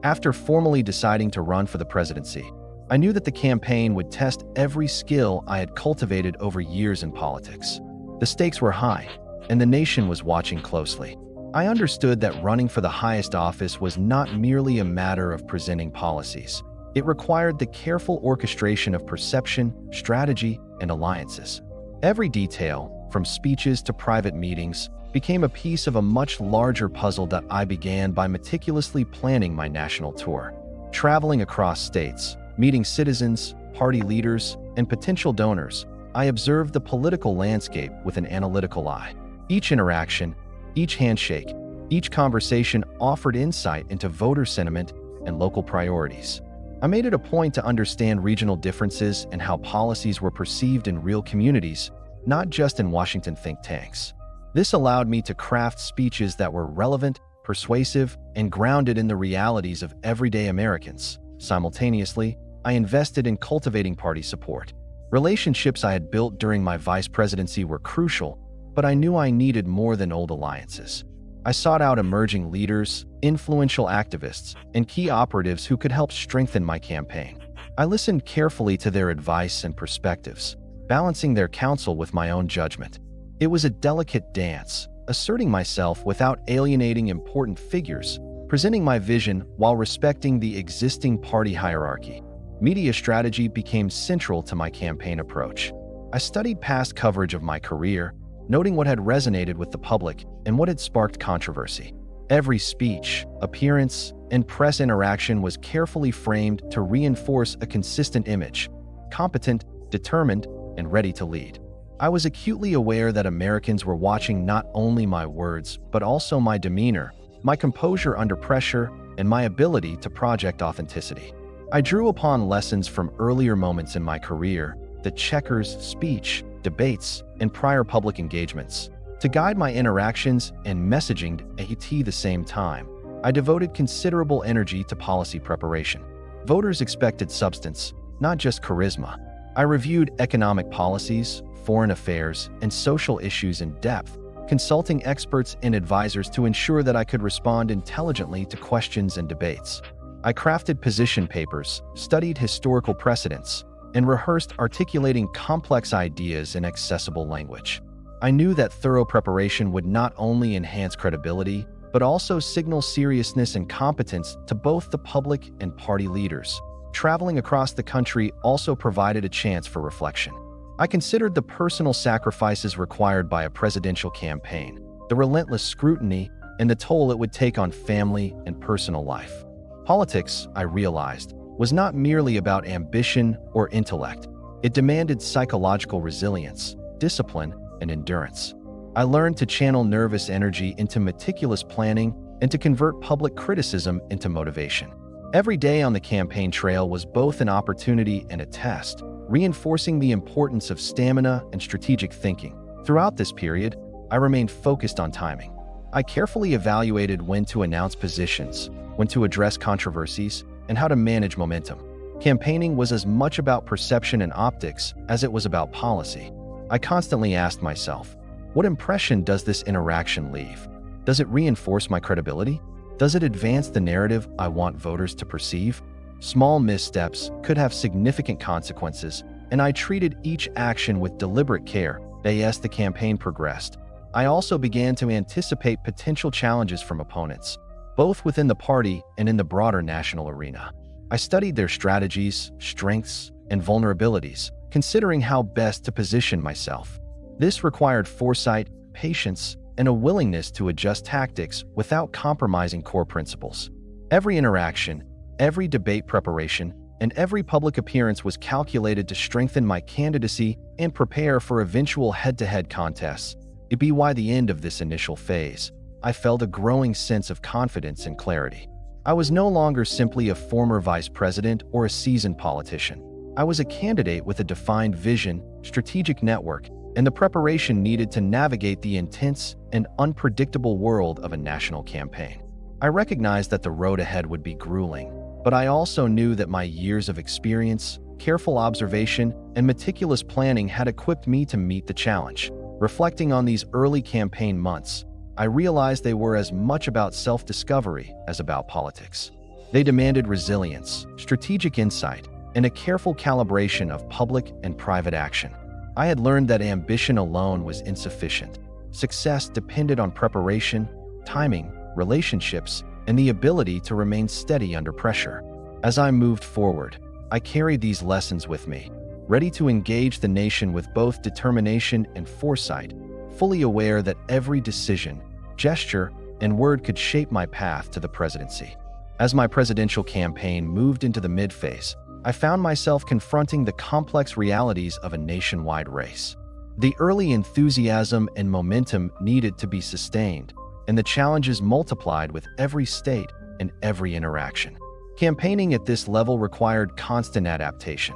After formally deciding to run for the presidency, I knew that the campaign would test every skill I had cultivated over years in politics. The stakes were high, and the nation was watching closely. I understood that running for the highest office was not merely a matter of presenting policies. It required the careful orchestration of perception, strategy, and alliances. Every detail, from speeches to private meetings, became a piece of a much larger puzzle that I began by meticulously planning my national tour. Traveling across states, meeting citizens, party leaders, and potential donors, I observed the political landscape with an analytical eye. Each interaction, each handshake, each conversation offered insight into voter sentiment and local priorities. I made it a point to understand regional differences and how policies were perceived in real communities, not just in Washington think tanks. This allowed me to craft speeches that were relevant, persuasive, and grounded in the realities of everyday Americans. Simultaneously, I invested in cultivating party support. Relationships I had built during my vice presidency were crucial, but I knew I needed more than old alliances. I sought out emerging leaders, influential activists, and key operatives who could help strengthen my campaign. I listened carefully to their advice and perspectives, balancing their counsel with my own judgment. It was a delicate dance, asserting myself without alienating important figures, presenting my vision while respecting the existing party hierarchy. Media strategy became central to my campaign approach. I studied past coverage of my career, noting what had resonated with the public and what had sparked controversy. Every speech, appearance, and press interaction was carefully framed to reinforce a consistent image: competent, determined, and ready to lead. I was acutely aware that Americans were watching not only my words, but also my demeanor, my composure under pressure, and my ability to project authenticity. I drew upon lessons from earlier moments in my career, the checkers, speech, debates, and prior public engagements, to guide my interactions and messaging at the same time. I devoted considerable energy to policy preparation. Voters expected substance, not just charisma. I reviewed economic policies, foreign affairs, and social issues in depth, consulting experts and advisors to ensure that I could respond intelligently to questions and debates. I crafted position papers, studied historical precedents, and rehearsed articulating complex ideas in accessible language. I knew that thorough preparation would not only enhance credibility, but also signal seriousness and competence to both the public and party leaders. Traveling across the country also provided a chance for reflection. I considered the personal sacrifices required by a presidential campaign, the relentless scrutiny, and the toll it would take on family and personal life. Politics, I realized, was not merely about ambition or intellect. It demanded psychological resilience, discipline, and endurance. I learned to channel nervous energy into meticulous planning and to convert public criticism into motivation. Every day on the campaign trail was both an opportunity and a test, reinforcing the importance of stamina and strategic thinking. Throughout this period, I remained focused on timing. I carefully evaluated when to announce positions, when to address controversies, and how to manage momentum. Campaigning was as much about perception and optics as it was about policy. I constantly asked myself, what impression does this interaction leave? Does it reinforce my credibility? Does it advance the narrative I want voters to perceive? Small missteps could have significant consequences, and I treated each action with deliberate care as the campaign progressed. I also began to anticipate potential challenges from opponents, both within the party and in the broader national arena. I studied their strategies, strengths, and vulnerabilities, considering how best to position myself. This required foresight, patience, and a willingness to adjust tactics without compromising core principles. Every interaction, every debate preparation, and every public appearance was calculated to strengthen my candidacy and prepare for eventual head-to-head contests. By the end of this initial phase, I felt a growing sense of confidence and clarity. I was no longer simply a former vice president or a seasoned politician. I was a candidate with a defined vision, strategic network, and the preparation needed to navigate the intense and unpredictable world of a national campaign. I recognized that the road ahead would be grueling, but I also knew that my years of experience, careful observation, and meticulous planning had equipped me to meet the challenge. Reflecting on these early campaign months, I realized they were as much about self-discovery as about politics. They demanded resilience, strategic insight, and a careful calibration of public and private action. I had learned that ambition alone was insufficient. Success depended on preparation, timing, relationships, and the ability to remain steady under pressure. As I moved forward, I carried these lessons with me, ready to engage the nation with both determination and foresight, fully aware that every decision, gesture, and word could shape my path to the presidency. As my presidential campaign moved into the mid-phase, I found myself confronting the complex realities of a nationwide race. The early enthusiasm and momentum needed to be sustained, and the challenges multiplied with every state and every interaction. Campaigning at this level required constant adaptation,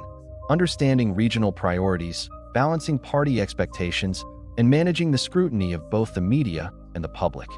understanding regional priorities, balancing party expectations, and managing the scrutiny of both the media and the public.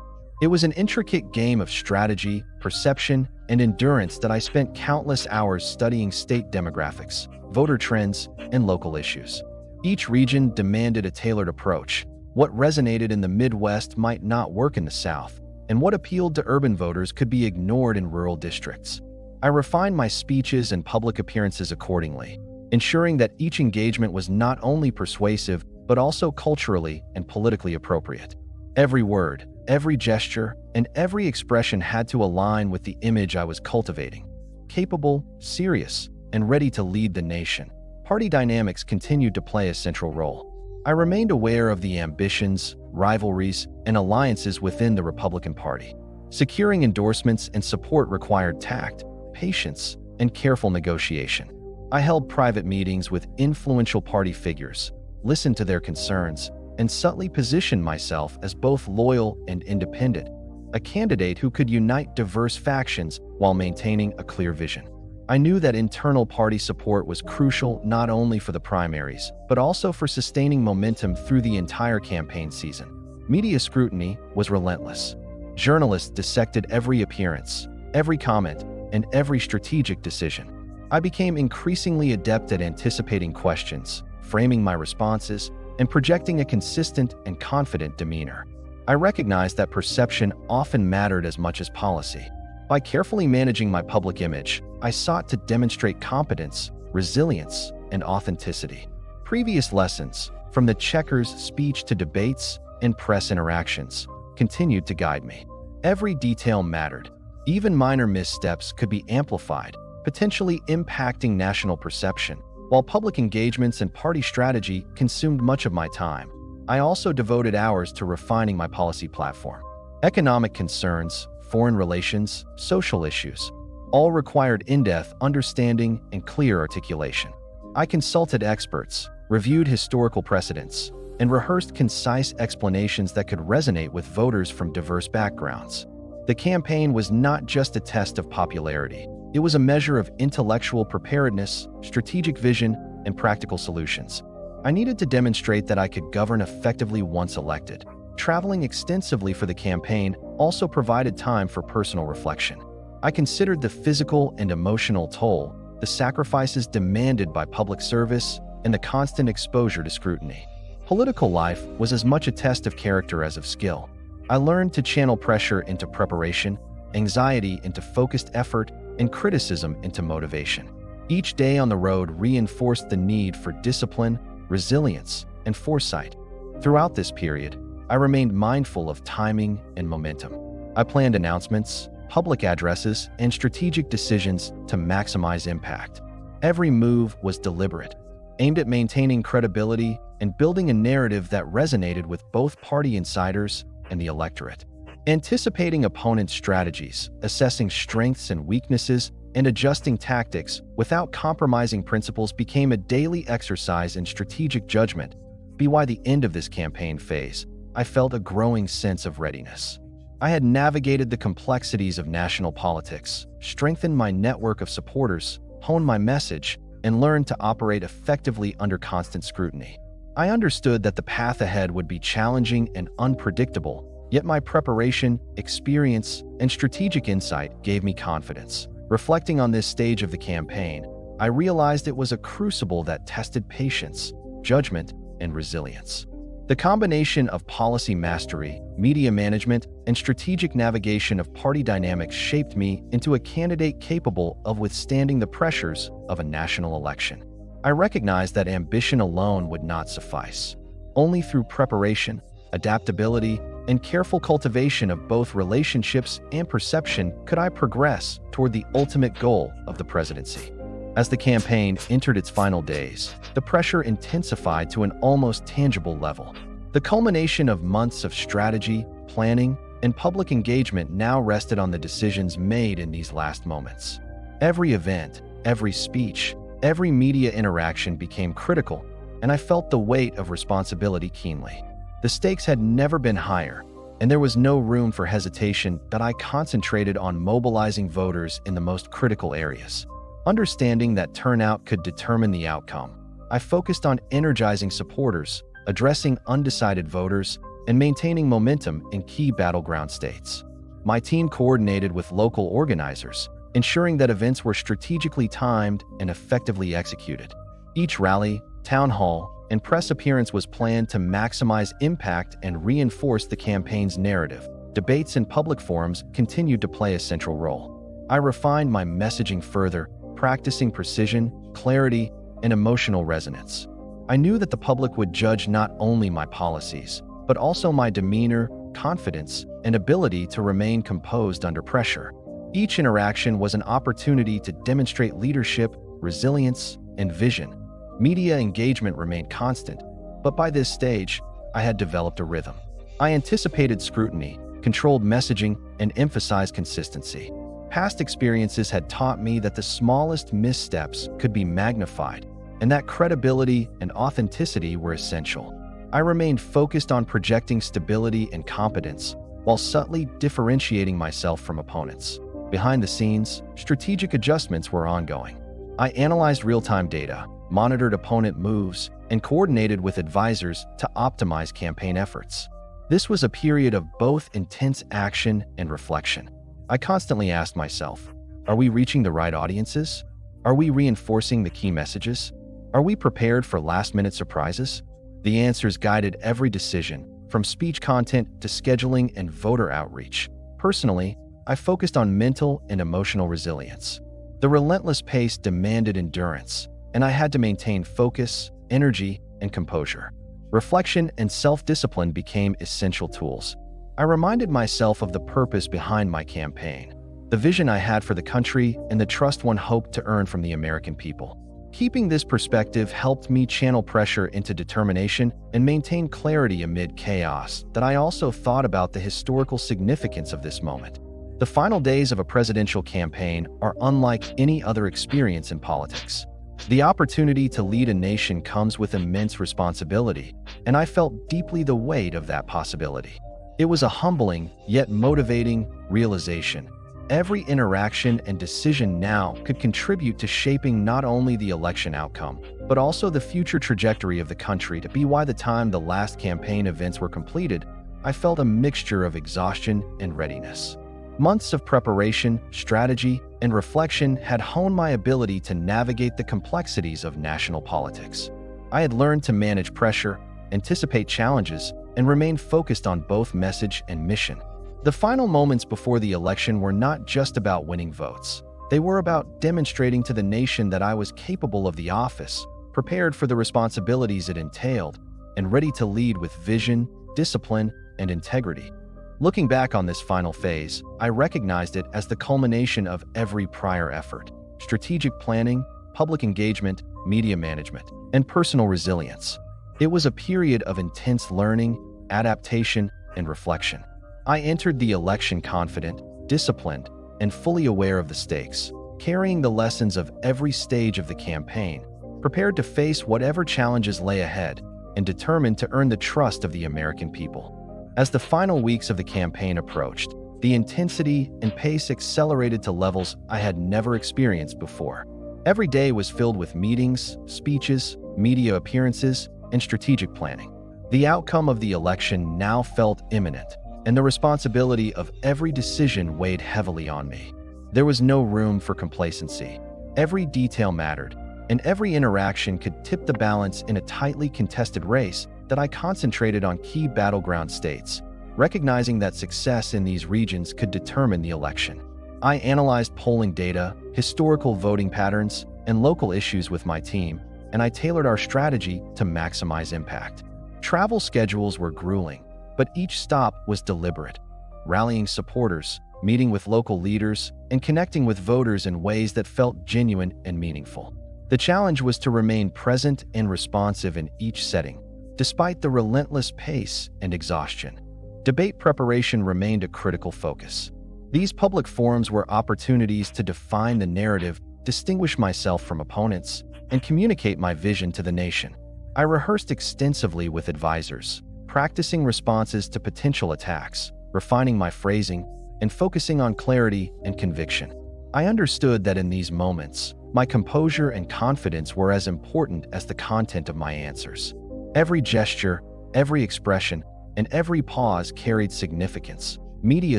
It was an intricate game of strategy, perception, and endurance that I spent countless hours studying state demographics, voter trends, and local issues. Each region demanded a tailored approach. What resonated in the Midwest might not work in the South, and what appealed to urban voters could be ignored in rural districts. I refined my speeches and public appearances accordingly, ensuring that each engagement was not only persuasive, but also culturally and politically appropriate. Every word, every gesture, and every expression had to align with the image I was cultivating. Capable, serious, and ready to lead the nation, party dynamics continued to play a central role. I remained aware of the ambitions, rivalries, and alliances within the Republican Party. Securing endorsements and support required tact, patience, and careful negotiation. I held private meetings with influential party figures, listened to their concerns, and subtly positioned myself as both loyal and independent, a candidate who could unite diverse factions while maintaining a clear vision. I knew that internal party support was crucial not only for the primaries, but also for sustaining momentum through the entire campaign season. Media scrutiny was relentless. Journalists dissected every appearance, every comment, and every strategic decision. I became increasingly adept at anticipating questions, framing my responses, and projecting a consistent and confident demeanor. I recognized that perception often mattered as much as policy. By carefully managing my public image, I sought to demonstrate competence, resilience, and authenticity. Previous lessons, from the checkers speech to debates and press interactions, continued to guide me. Every detail mattered. Even minor missteps could be amplified, potentially impacting national perception. While public engagements and party strategy consumed much of my time, I also devoted hours to refining my policy platform. Economic concerns, foreign relations, social issues, all required in-depth understanding and clear articulation. I consulted experts, reviewed historical precedents, and rehearsed concise explanations that could resonate with voters from diverse backgrounds. The campaign was not just a test of popularity. It was a measure of intellectual preparedness, strategic vision, and practical solutions. I needed to demonstrate that I could govern effectively once elected. Traveling extensively for the campaign also provided time for personal reflection. I considered the physical and emotional toll, the sacrifices demanded by public service, and the constant exposure to scrutiny. Political life was as much a test of character as of skill. I learned to channel pressure into preparation, anxiety into focused effort, and criticism into motivation. Each day on the road reinforced the need for discipline, resilience, and foresight. Throughout this period, I remained mindful of timing and momentum. I planned announcements, public addresses, and strategic decisions to maximize impact. Every move was deliberate, aimed at maintaining credibility and building a narrative that resonated with both party insiders and the electorate. Anticipating opponents' strategies, assessing strengths and weaknesses, and adjusting tactics without compromising principles became a daily exercise in strategic judgment. By the end of this campaign phase, I felt a growing sense of readiness. I had navigated the complexities of national politics, strengthened my network of supporters, honed my message, and learned to operate effectively under constant scrutiny. I understood that the path ahead would be challenging and unpredictable, yet my preparation, experience, and strategic insight gave me confidence. Reflecting on this stage of the campaign, I realized it was a crucible that tested patience, judgment, and resilience. The combination of policy mastery, media management, and strategic navigation of party dynamics shaped me into a candidate capable of withstanding the pressures of a national election. I recognized that ambition alone would not suffice. Only through preparation, adaptability, and careful cultivation of both relationships and perception could I progress toward the ultimate goal of the presidency. As the campaign entered its final days, the pressure intensified to an almost tangible level. The culmination of months of strategy, planning, and public engagement now rested on the decisions made in these last moments. Every event, every speech, every media interaction became critical, and I felt the weight of responsibility keenly. The stakes had never been higher, and there was no room for hesitation that I concentrated on mobilizing voters in the most critical areas. Understanding that turnout could determine the outcome, I focused on energizing supporters, addressing undecided voters, and maintaining momentum in key battleground states. My team coordinated with local organizers, ensuring that events were strategically timed and effectively executed. Each rally, town hall, and press appearance was planned to maximize impact and reinforce the campaign's narrative. Debates and public forums continued to play a central role. I refined my messaging further, practicing precision, clarity, and emotional resonance. I knew that the public would judge not only my policies, but also my demeanor, confidence, and ability to remain composed under pressure. Each interaction was an opportunity to demonstrate leadership, resilience, and vision. Media engagement remained constant, but by this stage, I had developed a rhythm. I anticipated scrutiny, controlled messaging, and emphasized consistency. Past experiences had taught me that the smallest missteps could be magnified, and that credibility and authenticity were essential. I remained focused on projecting stability and competence, while subtly differentiating myself from opponents. Behind the scenes, strategic adjustments were ongoing. I analyzed real-time data, monitored opponent moves, and coordinated with advisors to optimize campaign efforts. This was a period of both intense action and reflection. I constantly asked myself, are we reaching the right audiences? Are we reinforcing the key messages? Are we prepared for last-minute surprises? The answers guided every decision, from speech content to scheduling and voter outreach. Personally, I focused on mental and emotional resilience. The relentless pace demanded endurance, and I had to maintain focus, energy, and composure. Reflection and self-discipline became essential tools. I reminded myself of the purpose behind my campaign, the vision I had for the country, and the trust one hoped to earn from the American people. Keeping this perspective helped me channel pressure into determination and maintain clarity amid chaos. That I also thought about the historical significance of this moment. The final days of a presidential campaign are unlike any other experience in politics. The opportunity to lead a nation comes with immense responsibility, and I felt deeply the weight of that possibility. It was a humbling, yet motivating, realization. Every interaction and decision now could contribute to shaping not only the election outcome, but also the future trajectory of the country. By the time the last campaign events were completed, I felt a mixture of exhaustion and readiness. Months of preparation, strategy, and reflection had honed my ability to navigate the complexities of national politics. I had learned to manage pressure, anticipate challenges, and remained focused on both message and mission. The final moments before the election were not just about winning votes. They were about demonstrating to the nation that I was capable of the office, prepared for the responsibilities it entailed, and ready to lead with vision, discipline, and integrity. Looking back on this final phase, I recognized it as the culmination of every prior effort: strategic planning, public engagement, media management, and personal resilience. It was a period of intense learning, adaptation, and reflection. I entered the election confident, disciplined, and fully aware of the stakes, carrying the lessons of every stage of the campaign, prepared to face whatever challenges lay ahead, and determined to earn the trust of the American people. As the final weeks of the campaign approached, the intensity and pace accelerated to levels I had never experienced before. Every day was filled with meetings, speeches, media appearances, and strategic planning. The outcome of the election now felt imminent, and the responsibility of every decision weighed heavily on me. There was no room for complacency. Every detail mattered, and every interaction could tip the balance in a tightly contested race that I concentrated on key battleground states, recognizing that success in these regions could determine the election. I analyzed polling data, historical voting patterns, and local issues with my team, and I tailored our strategy to maximize impact. Travel schedules were grueling, but each stop was deliberate, rallying supporters, meeting with local leaders, and connecting with voters in ways that felt genuine and meaningful. The challenge was to remain present and responsive in each setting, despite the relentless pace and exhaustion. Debate preparation remained a critical focus. These public forums were opportunities to define the narrative, distinguish myself from opponents, and communicate my vision to the nation. I rehearsed extensively with advisors, practicing responses to potential attacks, refining my phrasing, and focusing on clarity and conviction. I understood that in these moments, my composure and confidence were as important as the content of my answers. Every gesture, every expression, and every pause carried significance. Media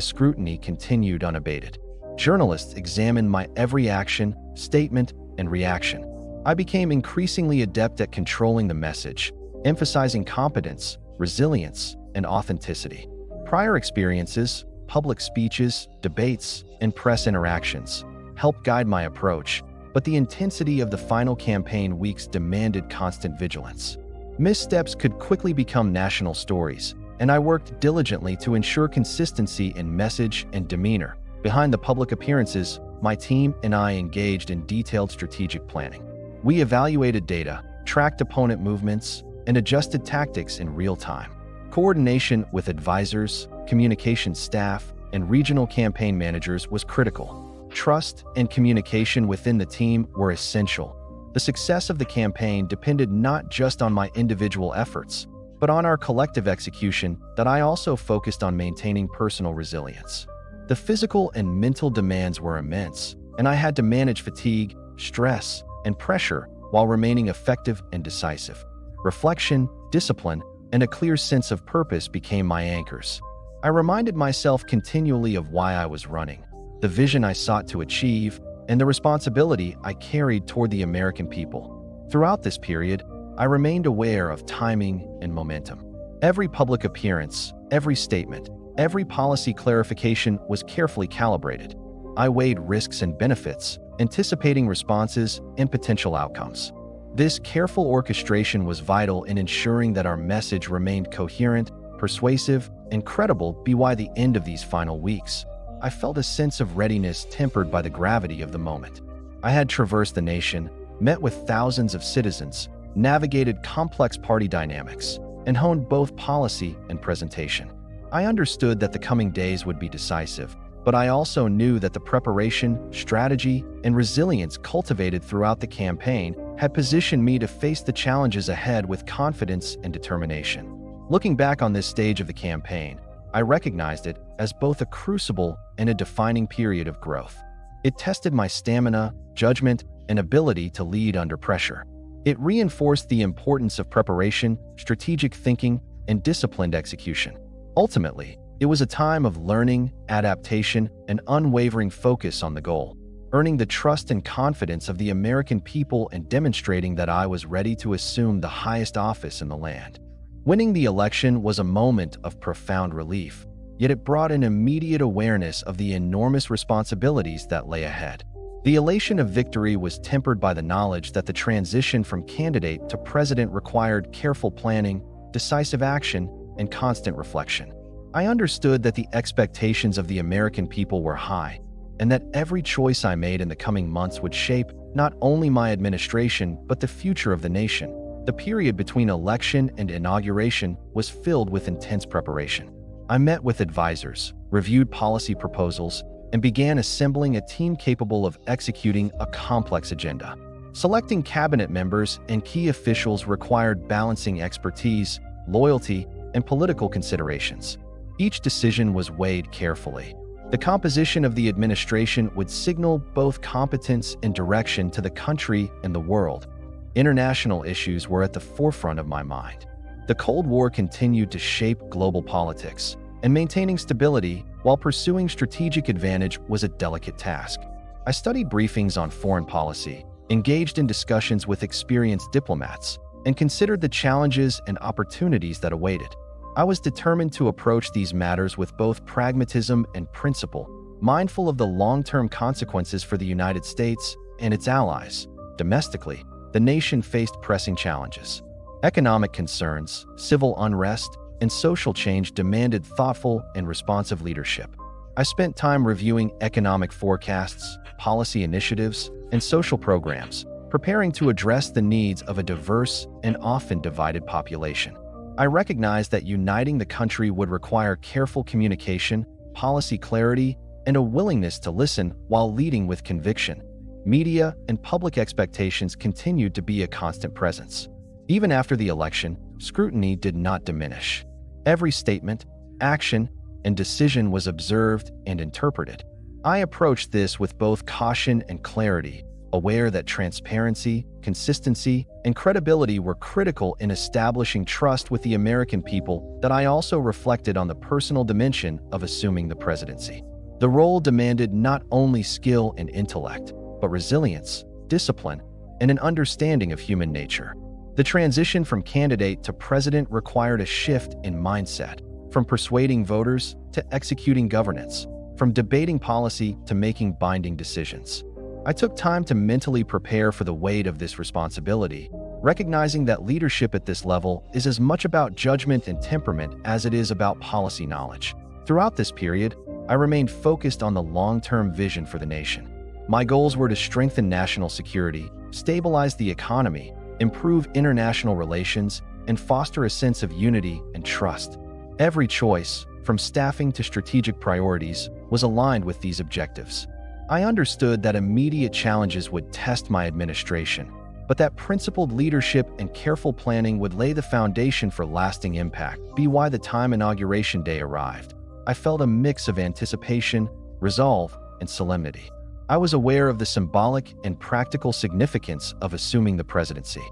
scrutiny continued unabated. Journalists examined my every action, statement, and reaction. I became increasingly adept at controlling the message, emphasizing competence, resilience, and authenticity. Prior experiences, public speeches, debates, and press interactions helped guide my approach, but the intensity of the final campaign weeks demanded constant vigilance. Missteps could quickly become national stories, and I worked diligently to ensure consistency in message and demeanor. Behind the public appearances, my team and I engaged in detailed strategic planning. We evaluated data, tracked opponent movements, and adjusted tactics in real time. Coordination with advisors, communication staff, and regional campaign managers was critical. Trust and communication within the team were essential. The success of the campaign depended not just on my individual efforts, but on our collective execution that I also focused on maintaining personal resilience. The physical and mental demands were immense, and I had to manage fatigue, stress, and pressure while remaining effective and decisive. Reflection, discipline, and a clear sense of purpose became my anchors. I reminded myself continually of why I was running, the vision I sought to achieve, and the responsibility I carried toward the American people. Throughout this period, I remained aware of timing and momentum. Every public appearance, every statement, every policy clarification was carefully calibrated. I weighed risks and benefits, anticipating responses and potential outcomes. This careful orchestration was vital in ensuring that our message remained coherent, persuasive, and credible by the end of these final weeks. I felt a sense of readiness tempered by the gravity of the moment. I had traversed the nation, met with thousands of citizens, navigated complex party dynamics, and honed both policy and presentation. I understood that the coming days would be decisive, but I also knew that the preparation, strategy, and resilience cultivated throughout the campaign had positioned me to face the challenges ahead with confidence and determination. Looking back on this stage of the campaign, I recognized it as both a crucible and a defining period of growth. It tested my stamina, judgment, and ability to lead under pressure. It reinforced the importance of preparation, strategic thinking, and disciplined execution. Ultimately, it was a time of learning, adaptation, and unwavering focus on the goal, earning the trust and confidence of the American people and demonstrating that I was ready to assume the highest office in the land. Winning the election was a moment of profound relief, yet it brought an immediate awareness of the enormous responsibilities that lay ahead. The elation of victory was tempered by the knowledge that the transition from candidate to president required careful planning, decisive action, and constant reflection. I understood that the expectations of the American people were high, and that every choice I made in the coming months would shape not only my administration but the future of the nation. The period between election and inauguration was filled with intense preparation. I met with advisors, reviewed policy proposals, and began assembling a team capable of executing a complex agenda. Selecting cabinet members and key officials required balancing expertise, loyalty, and political considerations. Each decision was weighed carefully. The composition of the administration would signal both competence and direction to the country and the world. International issues were at the forefront of my mind. The Cold War continued to shape global politics, and maintaining stability while pursuing strategic advantage was a delicate task. I studied briefings on foreign policy, engaged in discussions with experienced diplomats, and considered the challenges and opportunities that awaited. I was determined to approach these matters with both pragmatism and principle, mindful of the long-term consequences for the United States and its allies. Domestically, the nation faced pressing challenges. Economic concerns, civil unrest, and social change demanded thoughtful and responsive leadership. I spent time reviewing economic forecasts, policy initiatives, and social programs, preparing to address the needs of a diverse and often divided population. I recognized that uniting the country would require careful communication, policy clarity, and a willingness to listen while leading with conviction. Media and public expectations continued to be a constant presence. Even after the election, scrutiny did not diminish. Every statement, action, and decision was observed and interpreted. I approached this with both caution and clarity, aware that transparency, consistency, and credibility were critical in establishing trust with the American people. That I also reflected on the personal dimension of assuming the presidency. The role demanded not only skill and intellect, but resilience, discipline, and an understanding of human nature. The transition from candidate to president required a shift in mindset, from persuading voters to executing governance, from debating policy to making binding decisions. I took time to mentally prepare for the weight of this responsibility, recognizing that leadership at this level is as much about judgment and temperament as it is about policy knowledge. Throughout this period, I remained focused on the long-term vision for the nation. My goals were to strengthen national security, stabilize the economy, improve international relations, and foster a sense of unity and trust. Every choice, from staffing to strategic priorities, was aligned with these objectives. I understood that immediate challenges would test my administration, but that principled leadership and careful planning would lay the foundation for lasting impact. By the time Inauguration Day arrived, I felt a mix of anticipation, resolve, and solemnity. I was aware of the symbolic and practical significance of assuming the presidency.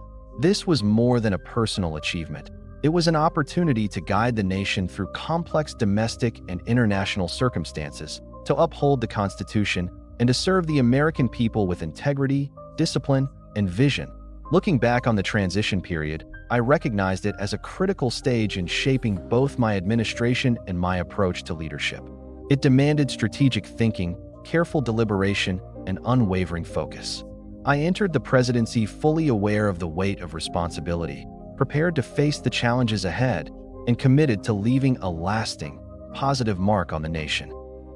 This was more than a personal achievement. It was an opportunity to guide the nation through complex domestic and international circumstances, to uphold the Constitution, and to serve the American people with integrity, discipline, and vision. Looking back on the transition period, I recognized it as a critical stage in shaping both my administration and my approach to leadership. It demanded strategic thinking, careful deliberation, and unwavering focus. I entered the presidency fully aware of the weight of responsibility, prepared to face the challenges ahead, and committed to leaving a lasting, positive mark on the nation.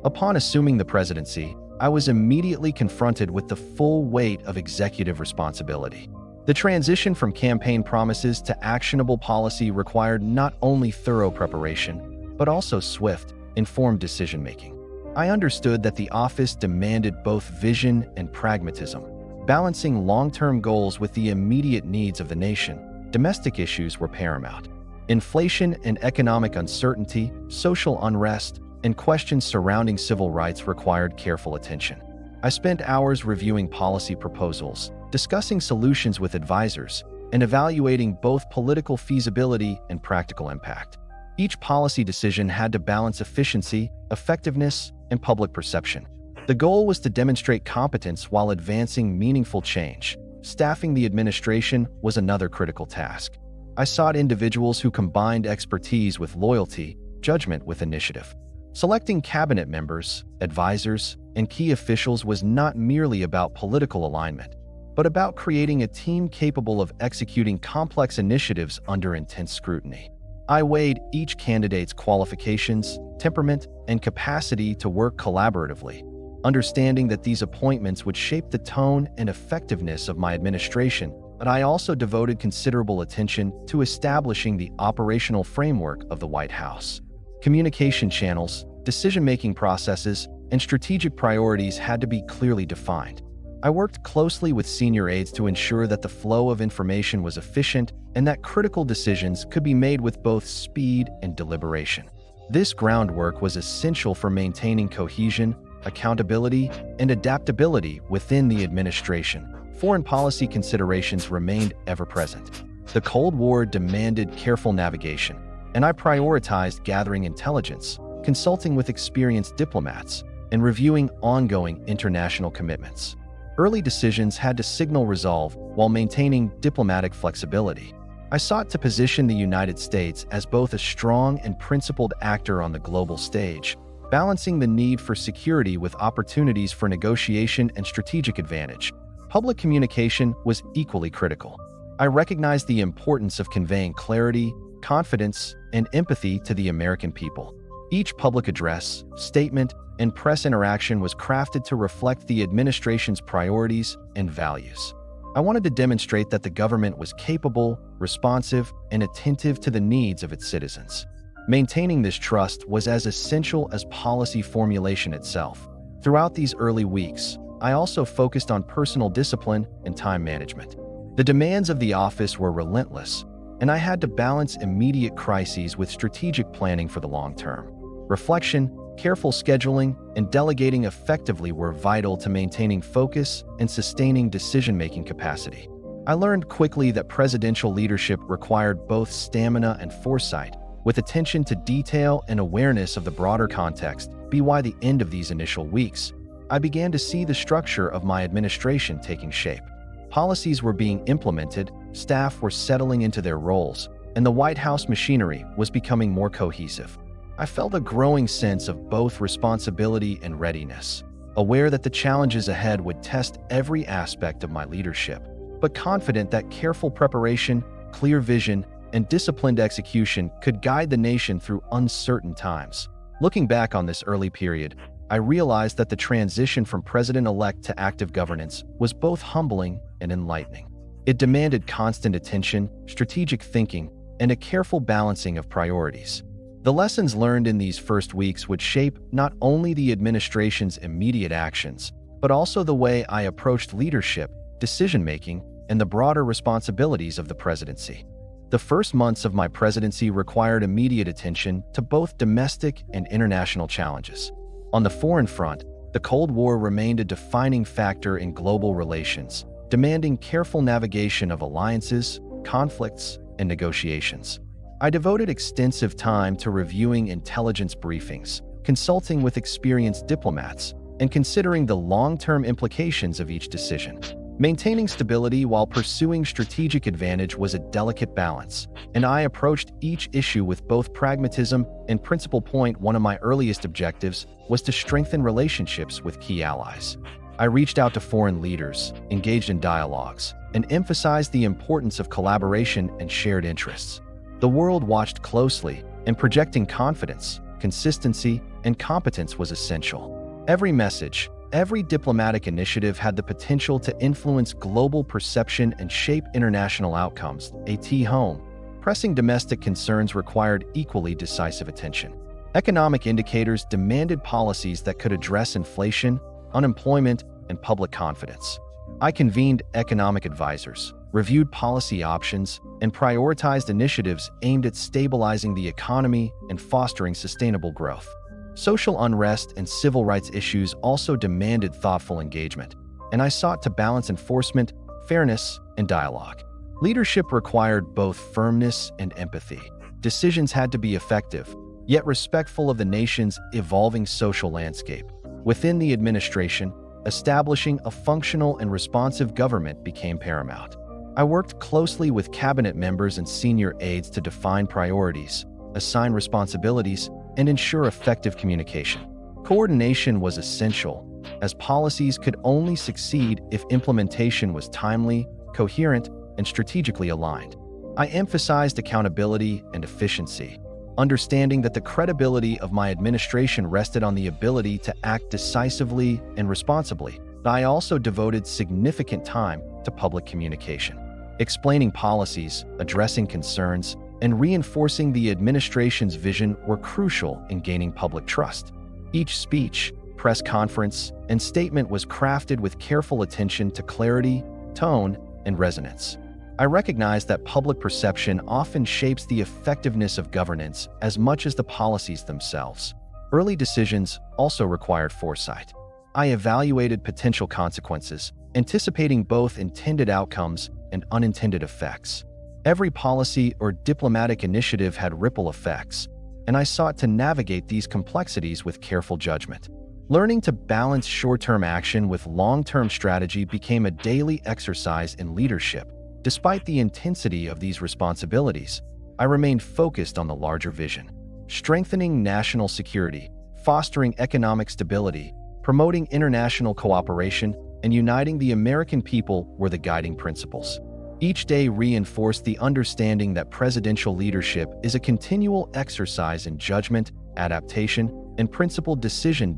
Upon assuming the presidency, I was immediately confronted with the full weight of executive responsibility. The transition from campaign promises to actionable policy required not only thorough preparation, but also swift, informed decision-making. I understood that the office demanded both vision and pragmatism, balancing long-term goals with the immediate needs of the nation. Domestic issues were paramount. Inflation and economic uncertainty, social unrest, and questions surrounding civil rights required careful attention. I spent hours reviewing policy proposals, discussing solutions with advisors, and evaluating both political feasibility and practical impact. Each policy decision had to balance efficiency, effectiveness, and public perception. The goal was to demonstrate competence while advancing meaningful change. Staffing the administration was another critical task. I sought individuals who combined expertise with loyalty, judgment with initiative. Selecting cabinet members, advisors, and key officials was not merely about political alignment, but about creating a team capable of executing complex initiatives under intense scrutiny. I weighed each candidate's qualifications, temperament, and capacity to work collaboratively, understanding that these appointments would shape the tone and effectiveness of my administration. But I also devoted considerable attention to establishing the operational framework of the White House. Communication channels, decision-making processes, and strategic priorities had to be clearly defined. I worked closely with senior aides to ensure that the flow of information was efficient and that critical decisions could be made with both speed and deliberation. This groundwork was essential for maintaining cohesion, accountability, and adaptability within the administration. Foreign policy considerations remained ever-present. The Cold War demanded careful navigation, and I prioritized gathering intelligence, consulting with experienced diplomats, and reviewing ongoing international commitments. Early decisions had to signal resolve while maintaining diplomatic flexibility. I sought to position the United States as both a strong and principled actor on the global stage, balancing the need for security with opportunities for negotiation and strategic advantage. Public communication was equally critical. I recognized the importance of conveying clarity, confidence, and empathy to the American people. Each public address, statement, and press interaction was crafted to reflect the administration's priorities and values. I wanted to demonstrate that the government was capable, responsive, and attentive to the needs of its citizens. Maintaining this trust was as essential as policy formulation itself. Throughout these early weeks, I also focused on personal discipline and time management. The demands of the office were relentless, and I had to balance immediate crises with strategic planning for the long term. Reflection, careful scheduling, and delegating effectively were vital to maintaining focus and sustaining decision-making capacity. I learned quickly that presidential leadership required both stamina and foresight, with attention to detail and awareness of the broader context. By the end of these initial weeks, I began to see the structure of my administration taking shape. Policies were being implemented, staff were settling into their roles, and the White House machinery was becoming more cohesive. I felt a growing sense of both responsibility and readiness, aware that the challenges ahead would test every aspect of my leadership, but confident that careful preparation, clear vision, and disciplined execution could guide the nation through uncertain times. Looking back on this early period, I realized that the transition from president-elect to active governance was both humbling and enlightening. It demanded constant attention, strategic thinking, and a careful balancing of priorities. The lessons learned in these first weeks would shape not only the administration's immediate actions, but also the way I approached leadership, decision-making, and the broader responsibilities of the presidency. The first months of my presidency required immediate attention to both domestic and international challenges. On the foreign front, the Cold War remained a defining factor in global relations, demanding careful navigation of alliances, conflicts, and negotiations. I devoted extensive time to reviewing intelligence briefings, consulting with experienced diplomats, and considering the long-term implications of each decision. Maintaining stability while pursuing strategic advantage was a delicate balance, and I approached each issue with both pragmatism and principle. One of my earliest objectives was to strengthen relationships with key allies. I reached out to foreign leaders, engaged in dialogues, and emphasized the importance of collaboration and shared interests. The world watched closely, and projecting confidence, consistency, and competence was essential. Every message, every diplomatic initiative had the potential to influence global perception and shape international outcomes. At home, pressing domestic concerns required equally decisive attention. Economic indicators demanded policies that could address inflation, unemployment, and public confidence. I convened economic advisors, reviewed policy options, and prioritized initiatives aimed at stabilizing the economy and fostering sustainable growth. Social unrest and civil rights issues also demanded thoughtful engagement, and I sought to balance enforcement, fairness, and dialogue. Leadership required both firmness and empathy. Decisions had to be effective, yet respectful of the nation's evolving social landscape. Within the administration, establishing a functional and responsive government became paramount. I worked closely with cabinet members and senior aides to define priorities, assign responsibilities, and ensure effective communication. Coordination was essential, as policies could only succeed if implementation was timely, coherent, and strategically aligned. I emphasized accountability and efficiency, understanding that the credibility of my administration rested on the ability to act decisively and responsibly. I also devoted significant time to public communication, explaining policies, addressing concerns, and reinforcing the administration's vision were crucial in gaining public trust. Each speech, press conference, and statement was crafted with careful attention to clarity, tone, and resonance. I recognize that public perception often shapes the effectiveness of governance as much as the policies themselves. Early decisions also required foresight. I evaluated potential consequences, anticipating both intended outcomes and unintended effects. Every policy or diplomatic initiative had ripple effects, and I sought to navigate these complexities with careful judgment. Learning to balance short-term action with long-term strategy became a daily exercise in leadership. Despite the intensity of these responsibilities, I remained focused on the larger vision. Strengthening national security, fostering economic stability, promoting international cooperation, and uniting the American people were the guiding principles. Each day reinforced the understanding that presidential leadership is a continual exercise in judgment, adaptation, and principled decision,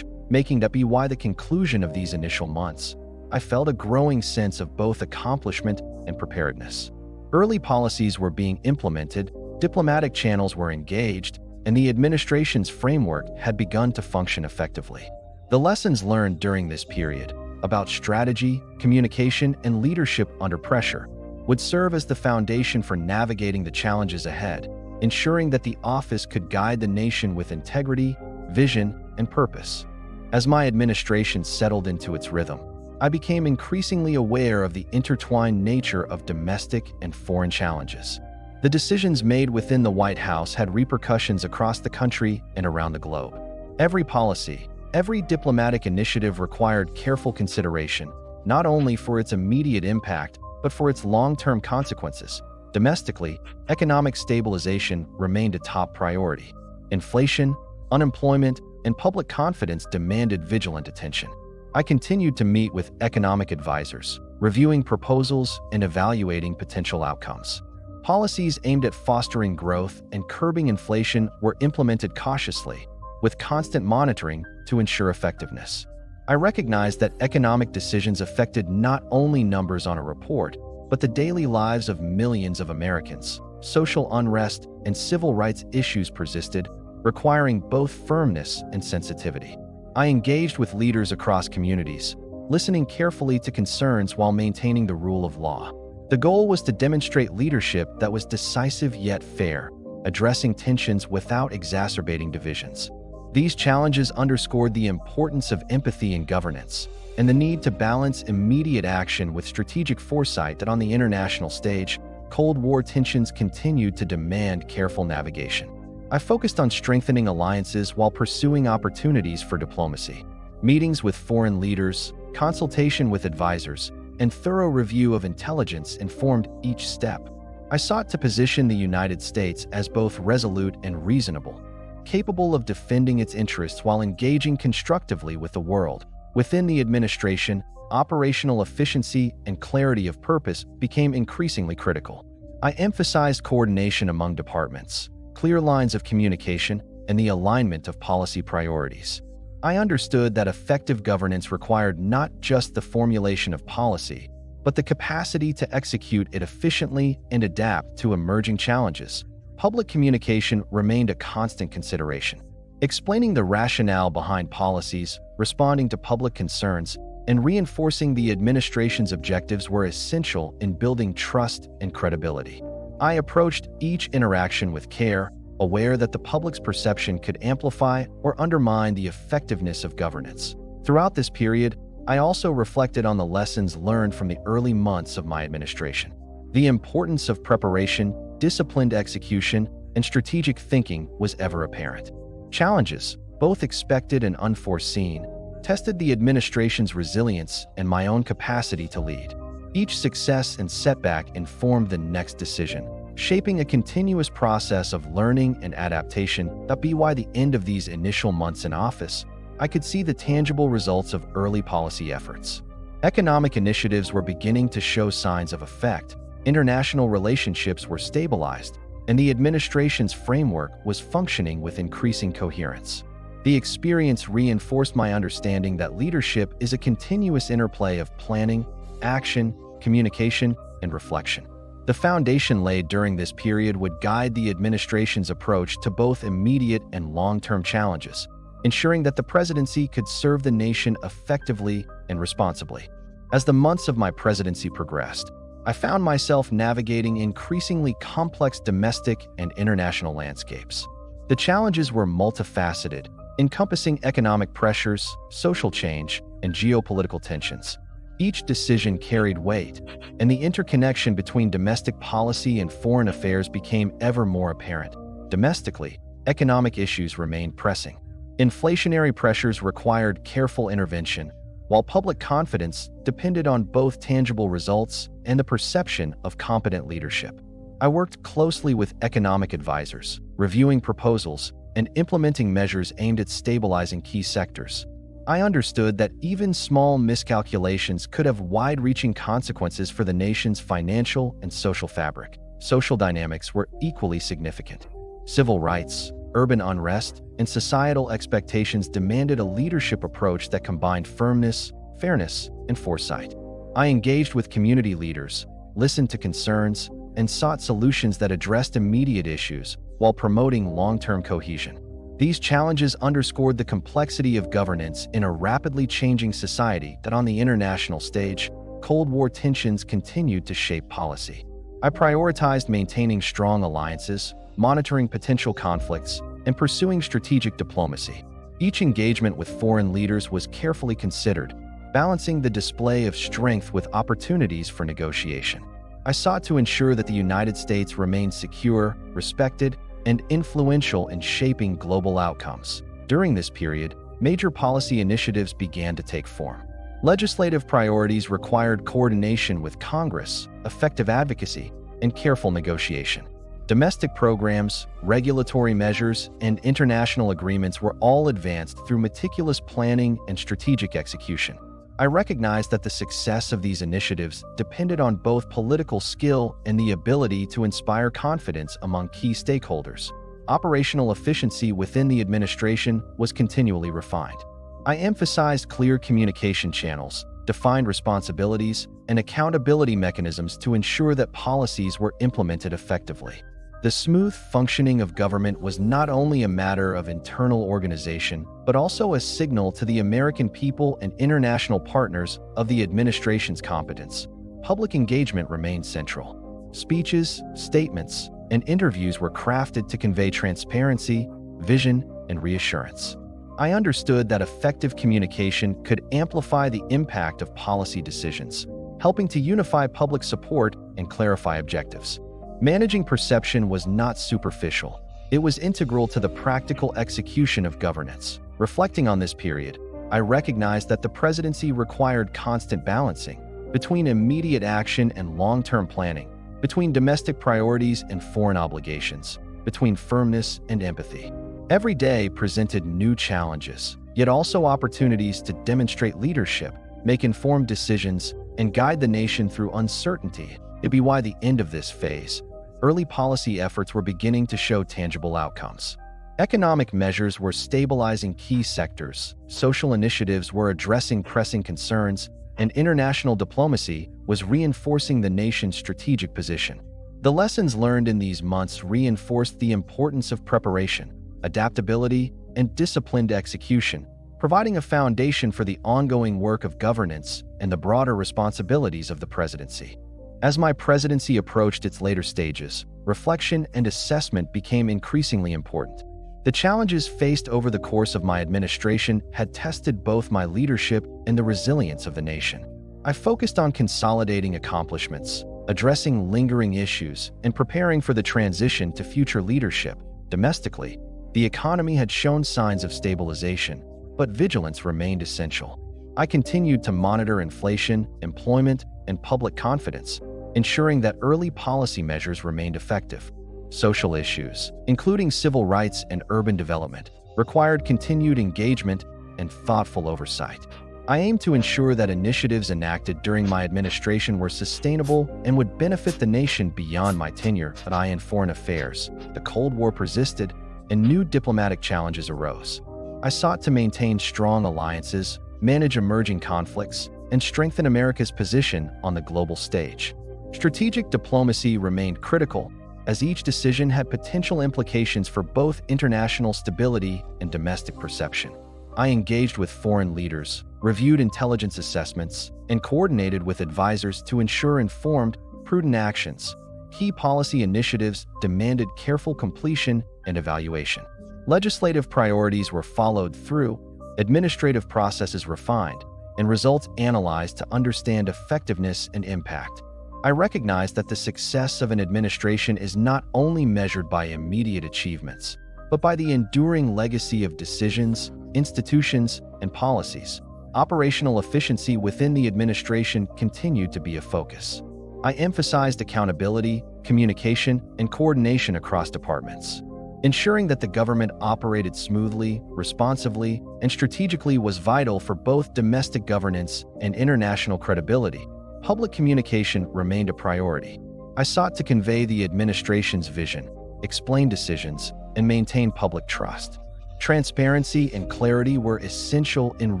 making that be why the conclusion of these initial months, I felt a growing sense of both accomplishment and preparedness. Early policies were being implemented, diplomatic channels were engaged, and the administration's framework had begun to function effectively. The lessons learned during this period about strategy, communication, and leadership under pressure would serve as the foundation for navigating the challenges ahead, ensuring that the office could guide the nation with integrity, vision, and purpose. As my administration settled into its rhythm, I became increasingly aware of the intertwined nature of domestic and foreign challenges. The decisions made within the White House had repercussions across the country and around the globe. Every policy, every diplomatic initiative required careful consideration, not only for its immediate impact, but for its long-term consequences. Domestically, economic stabilization remained a top priority. Inflation, unemployment, and public confidence demanded vigilant attention. I continued to meet with economic advisors, reviewing proposals and evaluating potential outcomes. Policies aimed at fostering growth and curbing inflation were implemented cautiously, with constant monitoring to ensure effectiveness. I recognized that economic decisions affected not only numbers on a report, but the daily lives of millions of Americans. Social unrest and civil rights issues persisted, requiring both firmness and sensitivity. I engaged with leaders across communities, listening carefully to concerns while maintaining the rule of law. The goal was to demonstrate leadership that was decisive yet fair, addressing tensions without exacerbating divisions. These challenges underscored the importance of empathy in governance and the need to balance immediate action with strategic foresight. That on the international stage, Cold War tensions continued to demand careful navigation. I focused on strengthening alliances while pursuing opportunities for diplomacy. Meetings with foreign leaders, consultation with advisors, and thorough review of intelligence informed each step. I sought to position the United States as both resolute and reasonable, capable of defending its interests while engaging constructively with the world. Within the administration, operational efficiency and clarity of purpose became increasingly critical. I emphasized coordination among departments, clear lines of communication, and the alignment of policy priorities. I understood that effective governance required not just the formulation of policy, but the capacity to execute it efficiently and adapt to emerging challenges. Public communication remained a constant consideration. Explaining the rationale behind policies, responding to public concerns, and reinforcing the administration's objectives were essential in building trust and credibility. I approached each interaction with care, aware that the public's perception could amplify or undermine the effectiveness of governance. Throughout this period, I also reflected on the lessons learned from the early months of my administration. The importance of preparation, disciplined execution, and strategic thinking was ever apparent. Challenges, both expected and unforeseen, tested the administration's resilience and my own capacity to lead. Each success and setback informed the next decision, shaping a continuous process of learning and adaptation. By the end of these initial months in office, I could see the tangible results of early policy efforts. Economic initiatives were beginning to show signs of effect, international relationships were stabilized, and the administration's framework was functioning with increasing coherence. The experience reinforced my understanding that leadership is a continuous interplay of planning, action, communication, and reflection. The foundation laid during this period would guide the administration's approach to both immediate and long-term challenges, ensuring that the presidency could serve the nation effectively and responsibly. As the months of my presidency progressed, I found myself navigating increasingly complex domestic and international landscapes. The challenges were multifaceted, encompassing economic pressures, social change, and geopolitical tensions. Each decision carried weight, and the interconnection between domestic policy and foreign affairs became ever more apparent. Domestically, economic issues remained pressing. Inflationary pressures required careful intervention, while public confidence depended on both tangible results and the perception of competent leadership. I worked closely with economic advisors, reviewing proposals and implementing measures aimed at stabilizing key sectors. I understood that even small miscalculations could have wide-reaching consequences for the nation's financial and social fabric. Social dynamics were equally significant. Civil rights, urban unrest, and societal expectations demanded a leadership approach that combined firmness, fairness, and foresight. I engaged with community leaders, listened to concerns, and sought solutions that addressed immediate issues while promoting long-term cohesion. These challenges underscored the complexity of governance in a rapidly changing society that on the international stage, Cold War tensions continued to shape policy. I prioritized maintaining strong alliances, monitoring potential conflicts, and pursuing strategic diplomacy. Each engagement with foreign leaders was carefully considered, balancing the display of strength with opportunities for negotiation. I sought to ensure that the United States remained secure, respected, and influential in shaping global outcomes. During this period, major policy initiatives began to take form. Legislative priorities required coordination with Congress, effective advocacy, and careful negotiation. Domestic programs, regulatory measures, and international agreements were all advanced through meticulous planning and strategic execution. I recognized that the success of these initiatives depended on both political skill and the ability to inspire confidence among key stakeholders. Operational efficiency within the administration was continually refined. I emphasized clear communication channels, defined responsibilities, and accountability mechanisms to ensure that policies were implemented effectively. The smooth functioning of government was not only a matter of internal organization, but also a signal to the American people and international partners of the administration's competence. Public engagement remained central. Speeches, statements, and interviews were crafted to convey transparency, vision, and reassurance. I understood that effective communication could amplify the impact of policy decisions, helping to unify public support and clarify objectives. Managing perception was not superficial. It was integral to the practical execution of governance. Reflecting on this period, I recognized that the presidency required constant balancing between immediate action and long-term planning, between domestic priorities and foreign obligations, between firmness and empathy. Every day presented new challenges, yet also opportunities to demonstrate leadership, make informed decisions, and guide the nation through uncertainty. By the end of this phase, early policy efforts were beginning to show tangible outcomes. Economic measures were stabilizing key sectors, social initiatives were addressing pressing concerns, and international diplomacy was reinforcing the nation's strategic position. The lessons learned in these months reinforced the importance of preparation, adaptability, and disciplined execution, providing a foundation for the ongoing work of governance and the broader responsibilities of the presidency. As my presidency approached its later stages, reflection and assessment became increasingly important. The challenges faced over the course of my administration had tested both my leadership and the resilience of the nation. I focused on consolidating accomplishments, addressing lingering issues, and preparing for the transition to future leadership. Domestically, the economy had shown signs of stabilization, but vigilance remained essential. I continued to monitor inflation, employment, and public confidence, ensuring that early policy measures remained effective. Social issues, including civil rights and urban development, required continued engagement and thoughtful oversight. I aimed to ensure that initiatives enacted during my administration were sustainable and would benefit the nation beyond my tenure. But in foreign affairs, the Cold War persisted and new diplomatic challenges arose. I sought to maintain strong alliances, manage emerging conflicts, and strengthen America's position on the global stage. Strategic diplomacy remained critical, as each decision had potential implications for both international stability and domestic perception. I engaged with foreign leaders, reviewed intelligence assessments, and coordinated with advisors to ensure informed, prudent actions. Key policy initiatives demanded careful completion and evaluation. Legislative priorities were followed through, administrative processes refined, and results analyzed to understand effectiveness and impact. I recognize that the success of an administration is not only measured by immediate achievements, but by the enduring legacy of decisions, institutions, and policies. Operational efficiency within the administration continued to be a focus. I emphasized accountability, communication, and coordination across departments. Ensuring that the government operated smoothly, responsively, and strategically was vital for both domestic governance and international credibility. Public communication remained a priority. I sought to convey the administration's vision, explain decisions, and maintain public trust. Transparency and clarity were essential in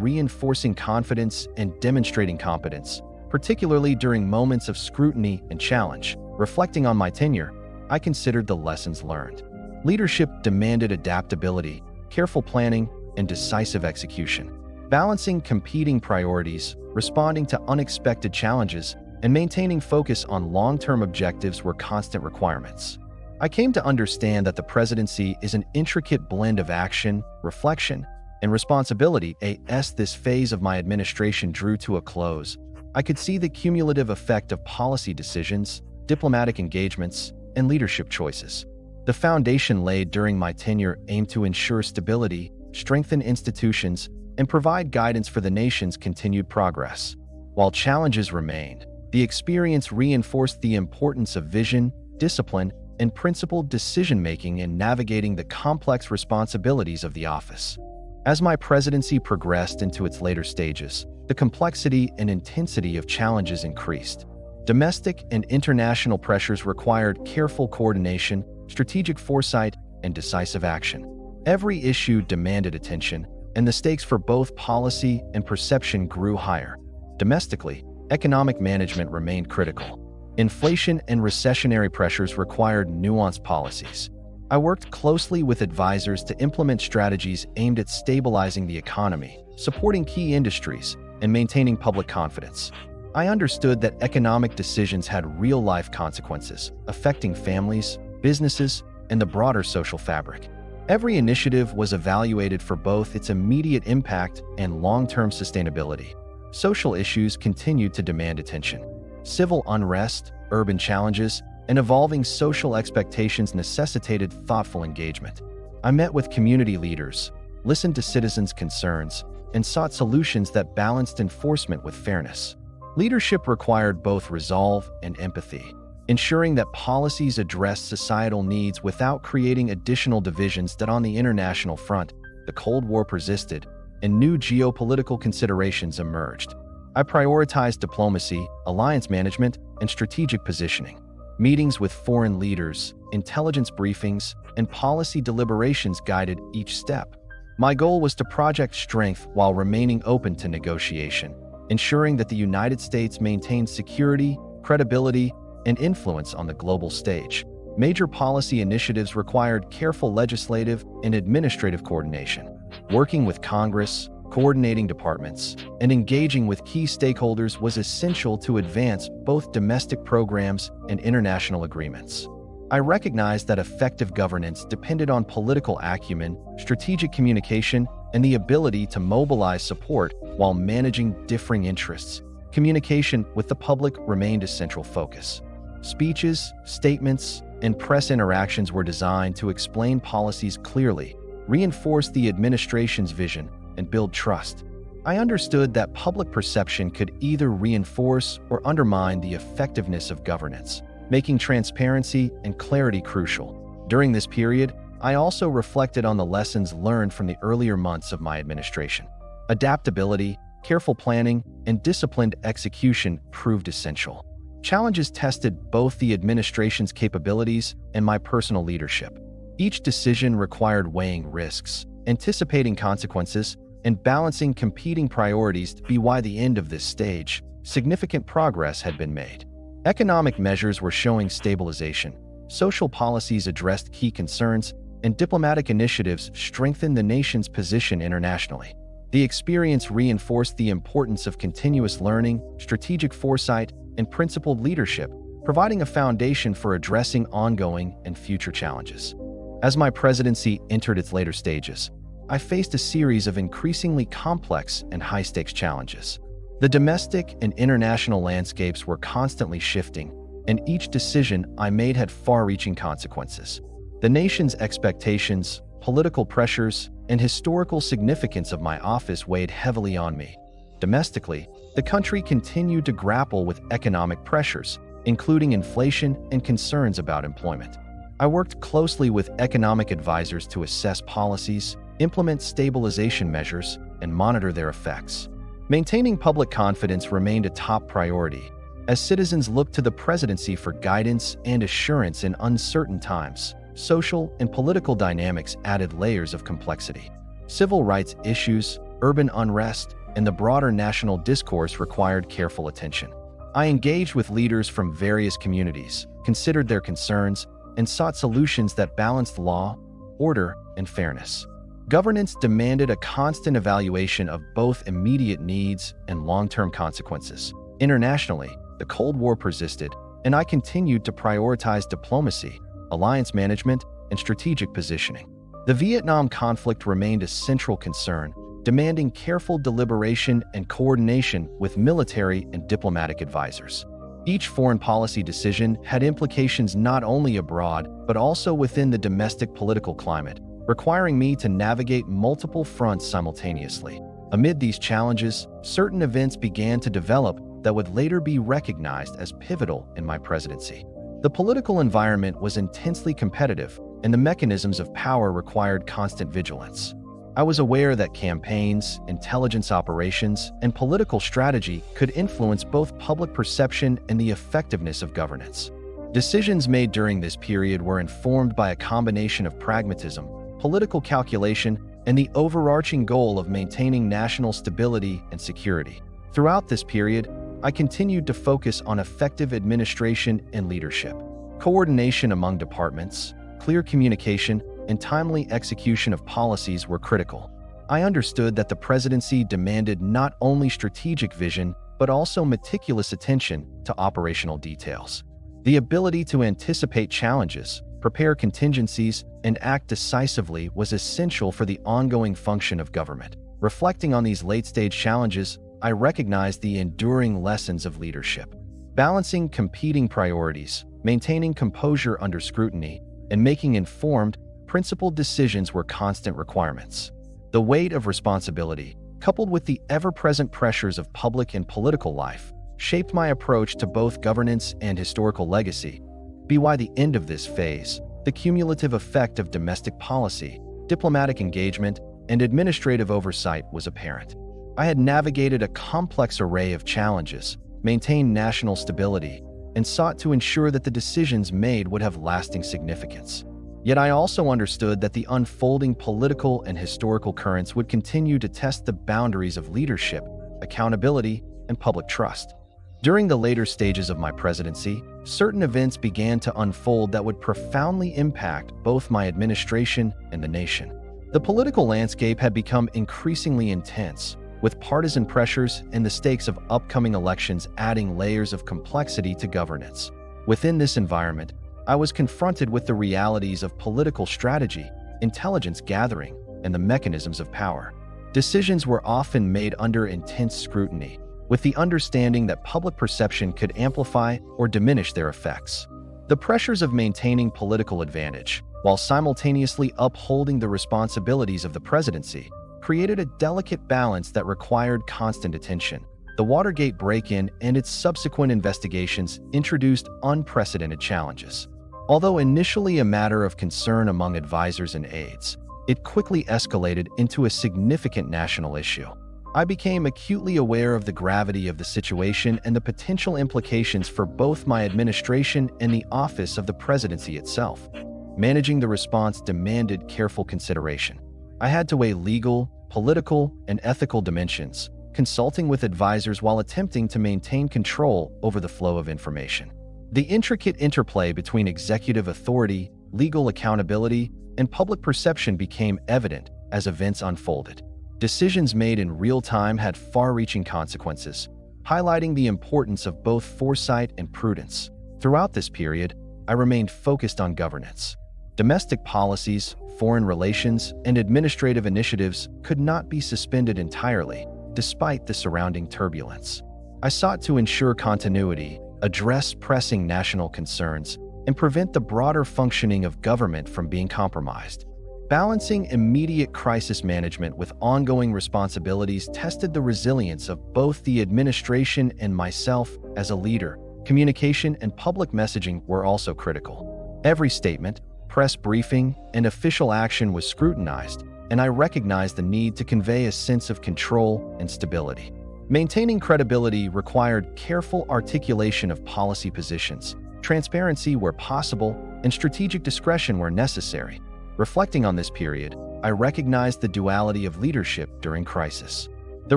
reinforcing confidence and demonstrating competence, particularly during moments of scrutiny and challenge. Reflecting on my tenure, I considered the lessons learned. Leadership demanded adaptability, careful planning, and decisive execution. Balancing competing priorities, responding to unexpected challenges, and maintaining focus on long-term objectives were constant requirements. I came to understand that the presidency is an intricate blend of action, reflection, and responsibility. As this phase of my administration drew to a close, I could see the cumulative effect of policy decisions, diplomatic engagements, and leadership choices. The foundation laid during my tenure aimed to ensure stability, strengthen institutions, and provide guidance for the nation's continued progress. While challenges remained, the experience reinforced the importance of vision, discipline, and principled decision-making in navigating the complex responsibilities of the office. As my presidency progressed into its later stages, the complexity and intensity of challenges increased. Domestic and international pressures required careful coordination, strategic foresight, and decisive action. Every issue demanded attention, and the stakes for both policy and perception grew higher. Domestically, economic management remained critical. Inflation and recessionary pressures required nuanced policies. I worked closely with advisors to implement strategies aimed at stabilizing the economy, supporting key industries, and maintaining public confidence. I understood that economic decisions had real-life consequences, affecting families, businesses, and the broader social fabric. Every initiative was evaluated for both its immediate impact and long-term sustainability. Social issues continued to demand attention. Civil unrest, urban challenges, and evolving social expectations necessitated thoughtful engagement. I met with community leaders, listened to citizens' concerns, and sought solutions that balanced enforcement with fairness. Leadership required both resolve and empathy, ensuring that policies addressed societal needs without creating additional divisions. That on the international front, the Cold War persisted, and new geopolitical considerations emerged. I prioritized diplomacy, alliance management, and strategic positioning. Meetings with foreign leaders, intelligence briefings, and policy deliberations guided each step. My goal was to project strength while remaining open to negotiation, ensuring that the United States maintained security, credibility, and influence on the global stage. Major policy initiatives required careful legislative and administrative coordination. Working with Congress, coordinating departments, and engaging with key stakeholders was essential to advance both domestic programs and international agreements. I recognized that effective governance depended on political acumen, strategic communication, and the ability to mobilize support while managing differing interests. Communication with the public remained a central focus. Speeches, statements, and press interactions were designed to explain policies clearly, reinforce the administration's vision, and build trust. I understood that public perception could either reinforce or undermine the effectiveness of governance, making transparency and clarity crucial. During this period, I also reflected on the lessons learned from the earlier months of my administration. Adaptability, careful planning, and disciplined execution proved essential. Challenges tested both the administration's capabilities and my personal leadership. Each decision required weighing risks, anticipating consequences, and balancing competing priorities. By the end of this stage, significant progress had been made. Economic measures were showing stabilization, social policies addressed key concerns, and diplomatic initiatives strengthened the nation's position internationally. The experience reinforced the importance of continuous learning, strategic foresight, and principled leadership, providing a foundation for addressing ongoing and future challenges. As my presidency entered its later stages, I faced a series of increasingly complex and high-stakes challenges. The domestic and international landscapes were constantly shifting, and each decision I made had far-reaching consequences. The nation's expectations, political pressures, and historical significance of my office weighed heavily on me. Domestically, the country continued to grapple with economic pressures, including inflation and concerns about employment. I worked closely with economic advisors to assess policies, implement stabilization measures, and monitor their effects. Maintaining public confidence remained a top priority, as citizens looked to the presidency for guidance and assurance in uncertain times. Social and political dynamics added layers of complexity. Civil rights issues, urban unrest, and the broader national discourse required careful attention. I engaged with leaders from various communities, considered their concerns, and sought solutions that balanced law, order, and fairness. Governance demanded a constant evaluation of both immediate needs and long-term consequences. Internationally, the Cold War persisted, and I continued to prioritize diplomacy, alliance management, and strategic positioning. The Vietnam conflict remained a central concern, demanding careful deliberation and coordination with military and diplomatic advisors. Each foreign policy decision had implications not only abroad, but also within the domestic political climate, requiring me to navigate multiple fronts simultaneously. Amid these challenges, certain events began to develop that would later be recognized as pivotal in my presidency. The political environment was intensely competitive, and the mechanisms of power required constant vigilance. I was aware that campaigns, intelligence operations, and political strategy could influence both public perception and the effectiveness of governance. Decisions made during this period were informed by a combination of pragmatism, political calculation, and the overarching goal of maintaining national stability and security. Throughout this period, I continued to focus on effective administration and leadership. Coordination among departments, clear communication, and timely execution of policies were critical. I understood that the presidency demanded not only strategic vision, but also meticulous attention to operational details. The ability to anticipate challenges, prepare contingencies, and act decisively was essential for the ongoing function of government. Reflecting on these late-stage challenges, I recognized the enduring lessons of leadership. Balancing competing priorities, maintaining composure under scrutiny, and making informed, principled decisions were constant requirements. The weight of responsibility, coupled with the ever-present pressures of public and political life, shaped my approach to both governance and historical legacy. By the end of this phase, the cumulative effect of domestic policy, diplomatic engagement, and administrative oversight was apparent. I had navigated a complex array of challenges, maintained national stability, and sought to ensure that the decisions made would have lasting significance. Yet I also understood that the unfolding political and historical currents would continue to test the boundaries of leadership, accountability, and public trust. During the later stages of my presidency, certain events began to unfold that would profoundly impact both my administration and the nation. The political landscape had become increasingly intense, with partisan pressures and the stakes of upcoming elections adding layers of complexity to governance. Within this environment, I was confronted with the realities of political strategy, intelligence gathering, and the mechanisms of power. Decisions were often made under intense scrutiny, with the understanding that public perception could amplify or diminish their effects. The pressures of maintaining political advantage, while simultaneously upholding the responsibilities of the presidency, created a delicate balance that required constant attention. The Watergate break-in and its subsequent investigations introduced unprecedented challenges. Although initially a matter of concern among advisors and aides, it quickly escalated into a significant national issue. I became acutely aware of the gravity of the situation and the potential implications for both my administration and the office of the presidency itself. Managing the response demanded careful consideration. I had to weigh legal, political, and ethical dimensions, consulting with advisors while attempting to maintain control over the flow of information. The intricate interplay between executive authority, legal accountability, and public perception became evident as events unfolded. Decisions made in real time had far-reaching consequences, highlighting the importance of both foresight and prudence. Throughout this period, I remained focused on governance. Domestic policies, foreign relations, and administrative initiatives could not be suspended entirely, despite the surrounding turbulence. I sought to ensure continuity, address pressing national concerns, and prevent the broader functioning of government from being compromised. Balancing immediate crisis management with ongoing responsibilities tested the resilience of both the administration and myself as a leader. Communication and public messaging were also critical. Every statement, press briefing, and official action was scrutinized, and I recognized the need to convey a sense of control and stability. Maintaining credibility required careful articulation of policy positions, transparency where possible, and strategic discretion where necessary. Reflecting on this period, I recognized the duality of leadership during crisis. The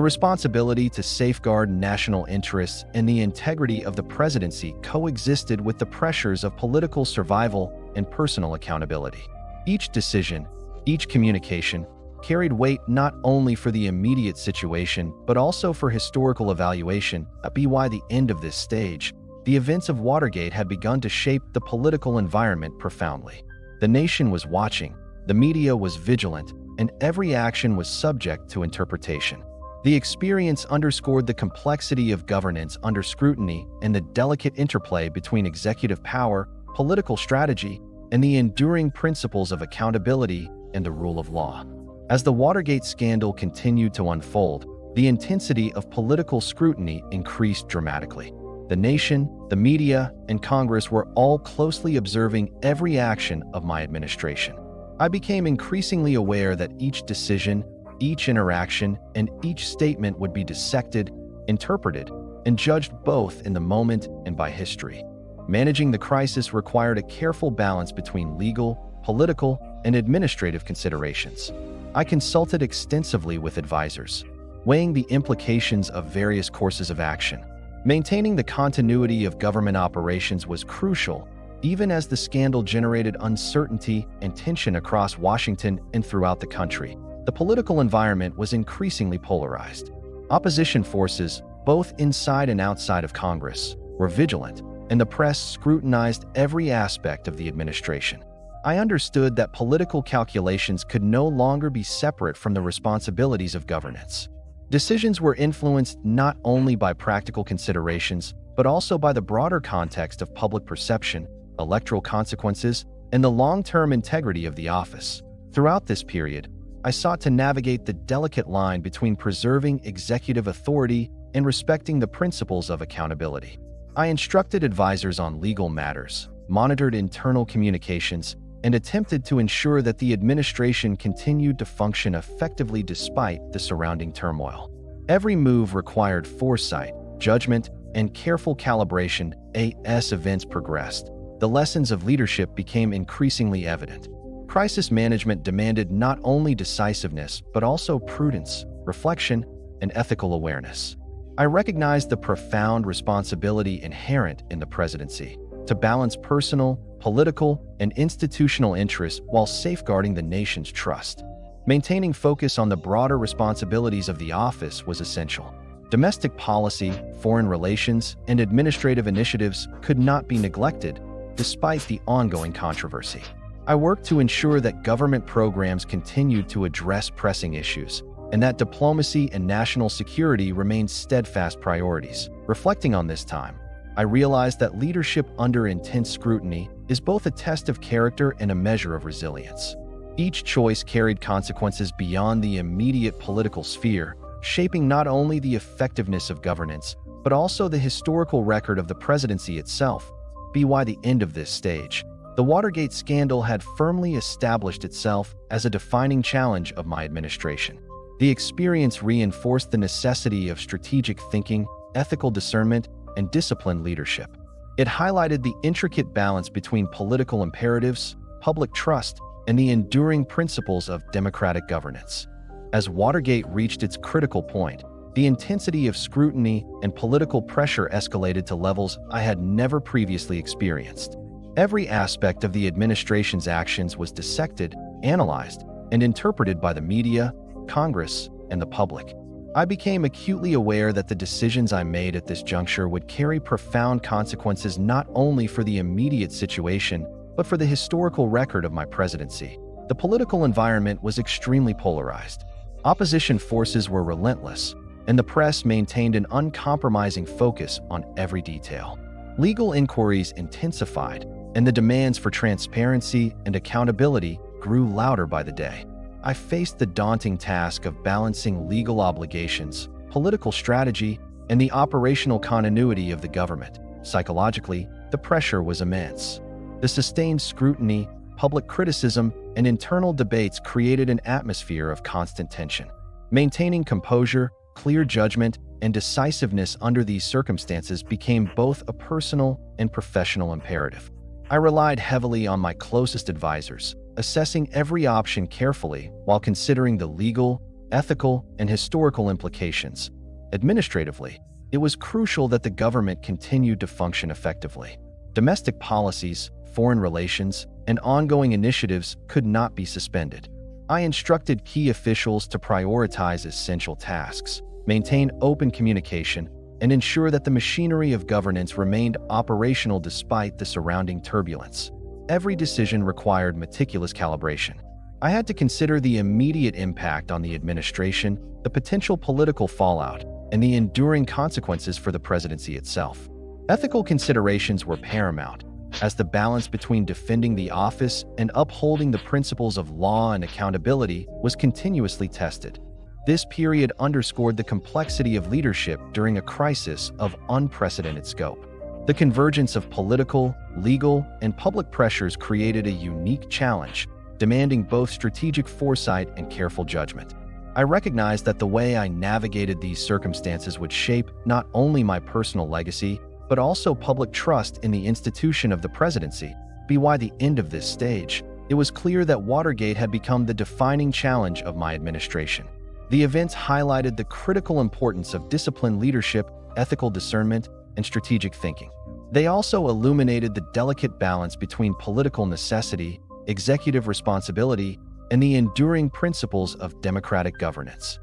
responsibility to safeguard national interests and the integrity of the presidency coexisted with the pressures of political survival and personal accountability. Each decision, each communication, carried weight not only for the immediate situation, but also for historical evaluation. By the end of this stage, the events of Watergate had begun to shape the political environment profoundly. The nation was watching, the media was vigilant, and every action was subject to interpretation. The experience underscored the complexity of governance under scrutiny and the delicate interplay between executive power, political strategy, and the enduring principles of accountability and the rule of law. As the Watergate scandal continued to unfold, the intensity of political scrutiny increased dramatically. The nation, the media, and Congress were all closely observing every action of my administration. I became increasingly aware that each decision, each interaction, and each statement would be dissected, interpreted, and judged both in the moment and by history. Managing the crisis required a careful balance between legal, political, and administrative considerations. I consulted extensively with advisors, weighing the implications of various courses of action. Maintaining the continuity of government operations was crucial, even as the scandal generated uncertainty and tension across Washington and throughout the country. The political environment was increasingly polarized. Opposition forces, both inside and outside of Congress, were vigilant, and the press scrutinized every aspect of the administration. I understood that political calculations could no longer be separate from the responsibilities of governance. Decisions were influenced not only by practical considerations, but also by the broader context of public perception, electoral consequences, and the long-term integrity of the office. Throughout this period, I sought to navigate the delicate line between preserving executive authority and respecting the principles of accountability. I instructed advisors on legal matters, monitored internal communications, and attempted to ensure that the administration continued to function effectively despite the surrounding turmoil. Every move required foresight, judgment, and careful calibration. As events progressed, the lessons of leadership became increasingly evident. Crisis management demanded not only decisiveness, but also prudence, reflection, and ethical awareness. I recognized the profound responsibility inherent in the presidency to balance personal, political, and institutional interests while safeguarding the nation's trust. Maintaining focus on the broader responsibilities of the office was essential. Domestic policy, foreign relations, and administrative initiatives could not be neglected, despite the ongoing controversy. I worked to ensure that government programs continued to address pressing issues, and that diplomacy and national security remained steadfast priorities. Reflecting on this time, I realized that leadership under intense scrutiny is both a test of character and a measure of resilience. Each choice carried consequences beyond the immediate political sphere, shaping not only the effectiveness of governance, but also the historical record of the presidency itself. By the end of this stage, the Watergate scandal had firmly established itself as a defining challenge of my administration. The experience reinforced the necessity of strategic thinking, ethical discernment, and disciplined leadership. It highlighted the intricate balance between political imperatives, public trust, and the enduring principles of democratic governance. As Watergate reached its critical point, the intensity of scrutiny and political pressure escalated to levels I had never previously experienced. Every aspect of the administration's actions was dissected, analyzed, and interpreted by the media, Congress, and the public. I became acutely aware that the decisions I made at this juncture would carry profound consequences not only for the immediate situation, but for the historical record of my presidency. The political environment was extremely polarized. Opposition forces were relentless, and the press maintained an uncompromising focus on every detail. Legal inquiries intensified, and the demands for transparency and accountability grew louder by the day. I faced the daunting task of balancing legal obligations, political strategy, and the operational continuity of the government. Psychologically, the pressure was immense. The sustained scrutiny, public criticism, and internal debates created an atmosphere of constant tension. Maintaining composure, clear judgment, and decisiveness under these circumstances became both a personal and professional imperative. I relied heavily on my closest advisors, assessing every option carefully while considering the legal, ethical, and historical implications. Administratively, it was crucial that the government continued to function effectively. Domestic policies, foreign relations, and ongoing initiatives could not be suspended. I instructed key officials to prioritize essential tasks, maintain open communication, and ensure that the machinery of governance remained operational despite the surrounding turbulence. Every decision required meticulous calibration. I had to consider the immediate impact on the administration, the potential political fallout, and the enduring consequences for the presidency itself. Ethical considerations were paramount, as the balance between defending the office and upholding the principles of law and accountability was continuously tested. This period underscored the complexity of leadership during a crisis of unprecedented scope. The convergence of political, legal, and public pressures created a unique challenge, demanding both strategic foresight and careful judgment. I recognized that the way I navigated these circumstances would shape not only my personal legacy, but also public trust in the institution of the presidency. By the end of this stage, it was clear that Watergate had become the defining challenge of my administration. The events highlighted the critical importance of disciplined leadership, ethical discernment, and strategic thinking. They also illuminated the delicate balance between political necessity, executive responsibility, and the enduring principles of democratic governance.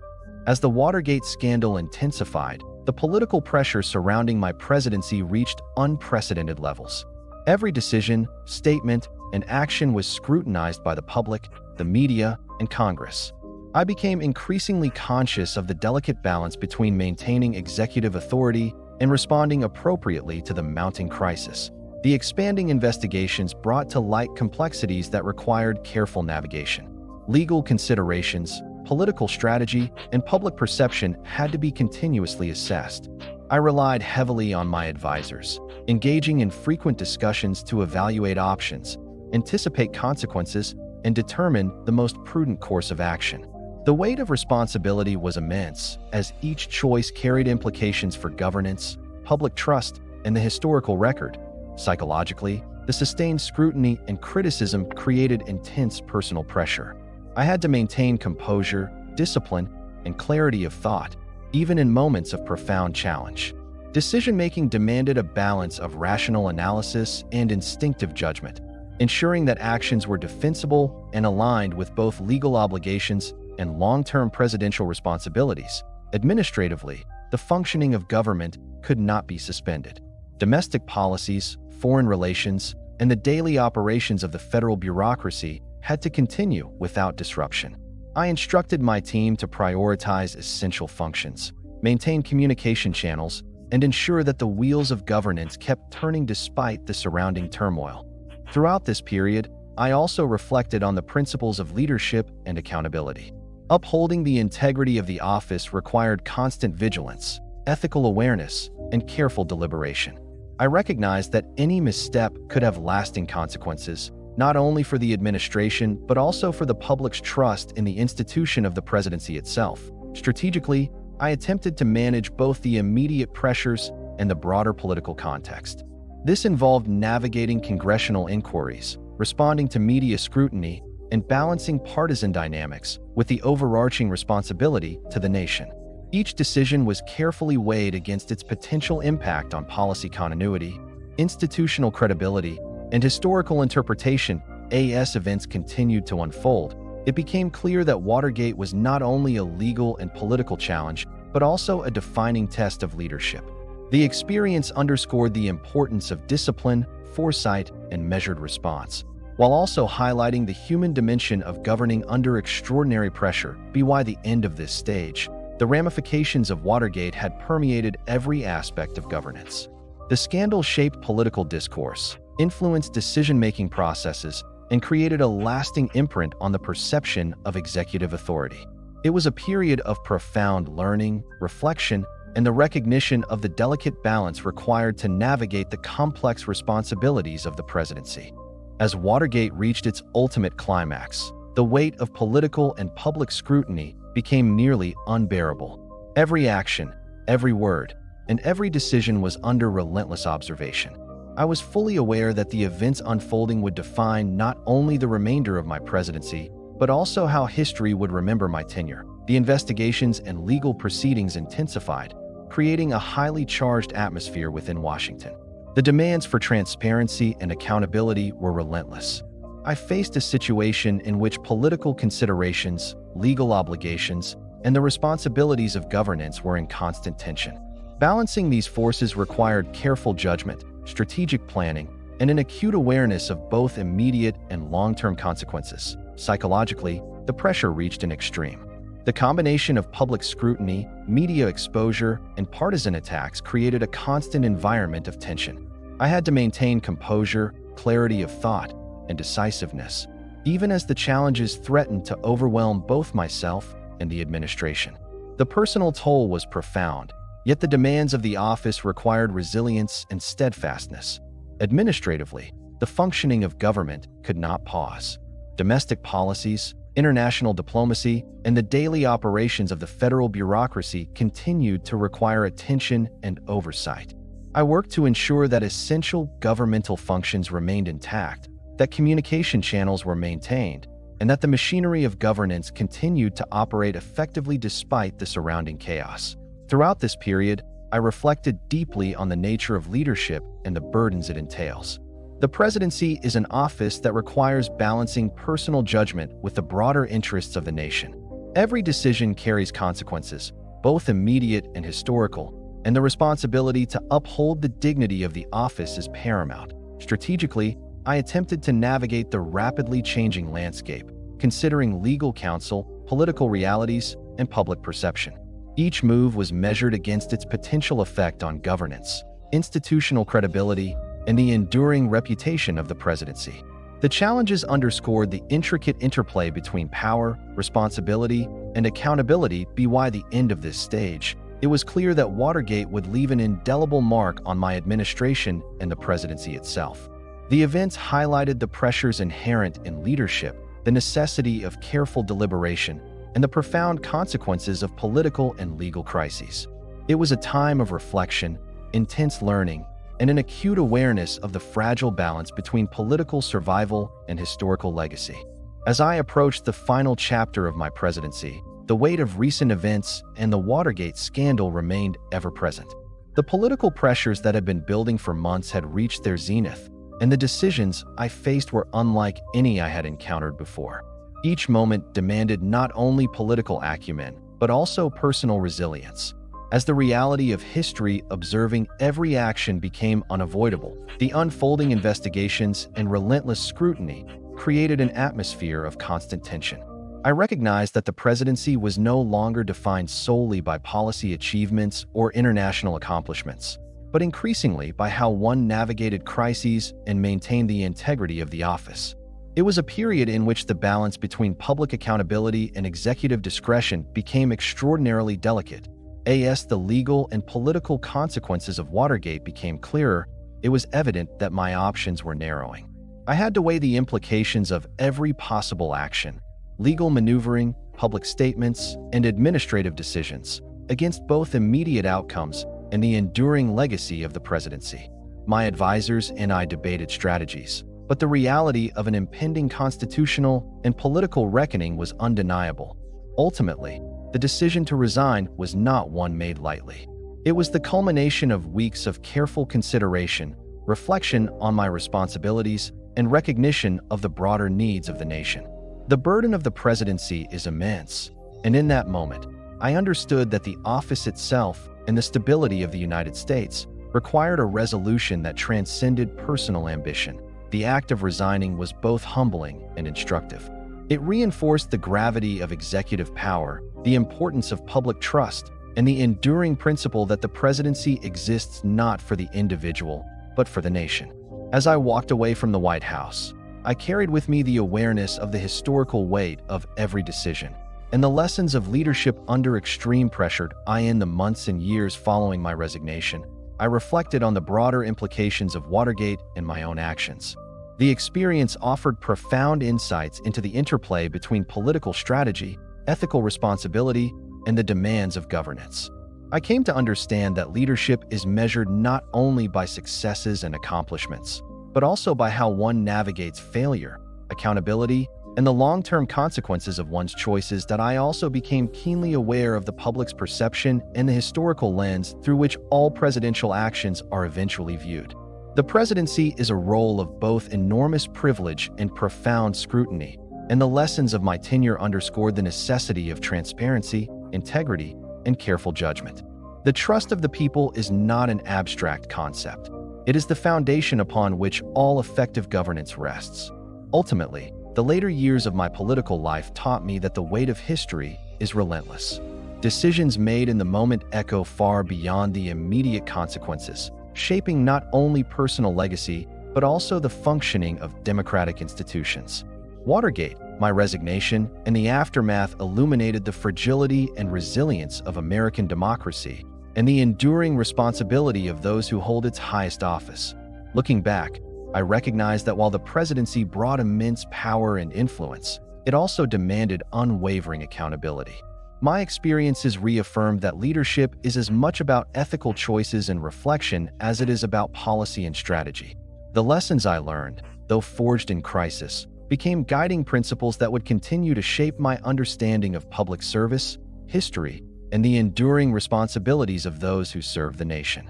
As the Watergate scandal intensified, the political pressure surrounding my presidency reached unprecedented levels. Every decision, statement, and action was scrutinized by the public, the media, and Congress. I became increasingly conscious of the delicate balance between maintaining executive authority and responding appropriately to the mounting crisis. The expanding investigations brought to light complexities that required careful navigation. Legal considerations, political strategy, and public perception had to be continuously assessed. I relied heavily on my advisors, engaging in frequent discussions to evaluate options, anticipate consequences, and determine the most prudent course of action. The weight of responsibility was immense, as each choice carried implications for governance, public trust, and the historical record. Psychologically, the sustained scrutiny and criticism created intense personal pressure. I had to maintain composure, discipline, and clarity of thought, even in moments of profound challenge. Decision-making demanded a balance of rational analysis and instinctive judgment, ensuring that actions were defensible and aligned with both legal obligations and long-term presidential responsibilities. Administratively, the functioning of government could not be suspended. Domestic policies, foreign relations, and the daily operations of the federal bureaucracy had to continue without disruption. I instructed my team to prioritize essential functions, maintain communication channels, and ensure that the wheels of governance kept turning despite the surrounding turmoil. Throughout this period, I also reflected on the principles of leadership and accountability. Upholding the integrity of the office required constant vigilance, ethical awareness, and careful deliberation. I recognized that any misstep could have lasting consequences, not only for the administration, but also for the public's trust in the institution of the presidency itself. Strategically, I attempted to manage both the immediate pressures and the broader political context. This involved navigating congressional inquiries, responding to media scrutiny, and balancing partisan dynamics with the overarching responsibility to the nation. Each decision was carefully weighed against its potential impact on policy continuity, institutional credibility, and historical interpretation. As events continued to unfold, it became clear that Watergate was not only a legal and political challenge, but also a defining test of leadership. The experience underscored the importance of discipline, foresight, and measured response, while also highlighting the human dimension of governing under extraordinary pressure. By the end of this stage, the ramifications of Watergate had permeated every aspect of governance. The scandal shaped political discourse, influenced decision-making processes, and created a lasting imprint on the perception of executive authority. It was a period of profound learning, reflection, and the recognition of the delicate balance required to navigate the complex responsibilities of the presidency. As Watergate reached its ultimate climax, the weight of political and public scrutiny became nearly unbearable. Every action, every word, and every decision was under relentless observation. I was fully aware that the events unfolding would define not only the remainder of my presidency, but also how history would remember my tenure. The investigations and legal proceedings intensified, creating a highly charged atmosphere within Washington. The demands for transparency and accountability were relentless. I faced a situation in which political considerations, legal obligations, and the responsibilities of governance were in constant tension. Balancing these forces required careful judgment, strategic planning, and an acute awareness of both immediate and long-term consequences. Psychologically, the pressure reached an extreme. The combination of public scrutiny, media exposure, and partisan attacks created a constant environment of tension. I had to maintain composure, clarity of thought, and decisiveness, even as the challenges threatened to overwhelm both myself and the administration. The personal toll was profound, yet the demands of the office required resilience and steadfastness. Administratively, the functioning of government could not pause. Domestic policies, international diplomacy, and the daily operations of the federal bureaucracy continued to require attention and oversight. I worked to ensure that essential governmental functions remained intact, that communication channels were maintained, and that the machinery of governance continued to operate effectively despite the surrounding chaos. Throughout this period, I reflected deeply on the nature of leadership and the burdens it entails. The presidency is an office that requires balancing personal judgment with the broader interests of the nation. Every decision carries consequences, both immediate and historical, and the responsibility to uphold the dignity of the office is paramount. Strategically, I attempted to navigate the rapidly changing landscape, considering legal counsel, political realities, and public perception. Each move was measured against its potential effect on governance, institutional credibility, and the enduring reputation of the presidency. The challenges underscored the intricate interplay between power, responsibility, and accountability. By the end of this stage, it was clear that Watergate would leave an indelible mark on my administration and the presidency itself. The events highlighted the pressures inherent in leadership, the necessity of careful deliberation, and the profound consequences of political and legal crises. It was a time of reflection, intense learning, and an acute awareness of the fragile balance between political survival and historical legacy. As I approached the final chapter of my presidency, the weight of recent events and the Watergate scandal remained ever present. The political pressures that had been building for months had reached their zenith, and the decisions I faced were unlike any I had encountered before. Each moment demanded not only political acumen, but also personal resilience. As the reality of history observing every action became unavoidable, the unfolding investigations and relentless scrutiny created an atmosphere of constant tension. I recognized that the presidency was no longer defined solely by policy achievements or international accomplishments, but increasingly by how one navigated crises and maintained the integrity of the office. It was a period in which the balance between public accountability and executive discretion became extraordinarily delicate. As the legal and political consequences of Watergate became clearer, it was evident that my options were narrowing. I had to weigh the implications of every possible action, legal maneuvering, public statements, and administrative decisions, against both immediate outcomes and the enduring legacy of the presidency. My advisors and I debated strategies, but the reality of an impending constitutional and political reckoning was undeniable. Ultimately, the decision to resign was not one made lightly. It was the culmination of weeks of careful consideration, reflection on my responsibilities, and recognition of the broader needs of the nation. The burden of the presidency is immense, and in that moment, I understood that the office itself and the stability of the United States required a resolution that transcended personal ambition. The act of resigning was both humbling and instructive. It reinforced the gravity of executive power, the importance of public trust, and the enduring principle that the presidency exists not for the individual, but for the nation. As I walked away from the White House, I carried with me the awareness of the historical weight of every decision and the lessons of leadership under extreme pressure. In the months and years following my resignation, I reflected on the broader implications of Watergate and my own actions. The experience offered profound insights into the interplay between political strategy, ethical responsibility, and the demands of governance. I came to understand that leadership is measured not only by successes and accomplishments, but also by how one navigates failure, accountability, and the long-term consequences of one's choices. That I also became keenly aware of the public's perception and the historical lens through which all presidential actions are eventually viewed. The presidency is a role of both enormous privilege and profound scrutiny, and the lessons of my tenure underscored the necessity of transparency, integrity, and careful judgment. The trust of the people is not an abstract concept. It is the foundation upon which all effective governance rests. Ultimately, the later years of my political life taught me that the weight of history is relentless. Decisions made in the moment echo far beyond the immediate consequences, shaping not only personal legacy, but also the functioning of democratic institutions. Watergate, my resignation, and the aftermath illuminated the fragility and resilience of American democracy and the enduring responsibility of those who hold its highest office. Looking back, I recognize that while the presidency brought immense power and influence, it also demanded unwavering accountability. My experiences reaffirmed that leadership is as much about ethical choices and reflection as it is about policy and strategy. The lessons I learned, though forged in crisis, became guiding principles that would continue to shape my understanding of public service, history, and the enduring responsibilities of those who serve the nation.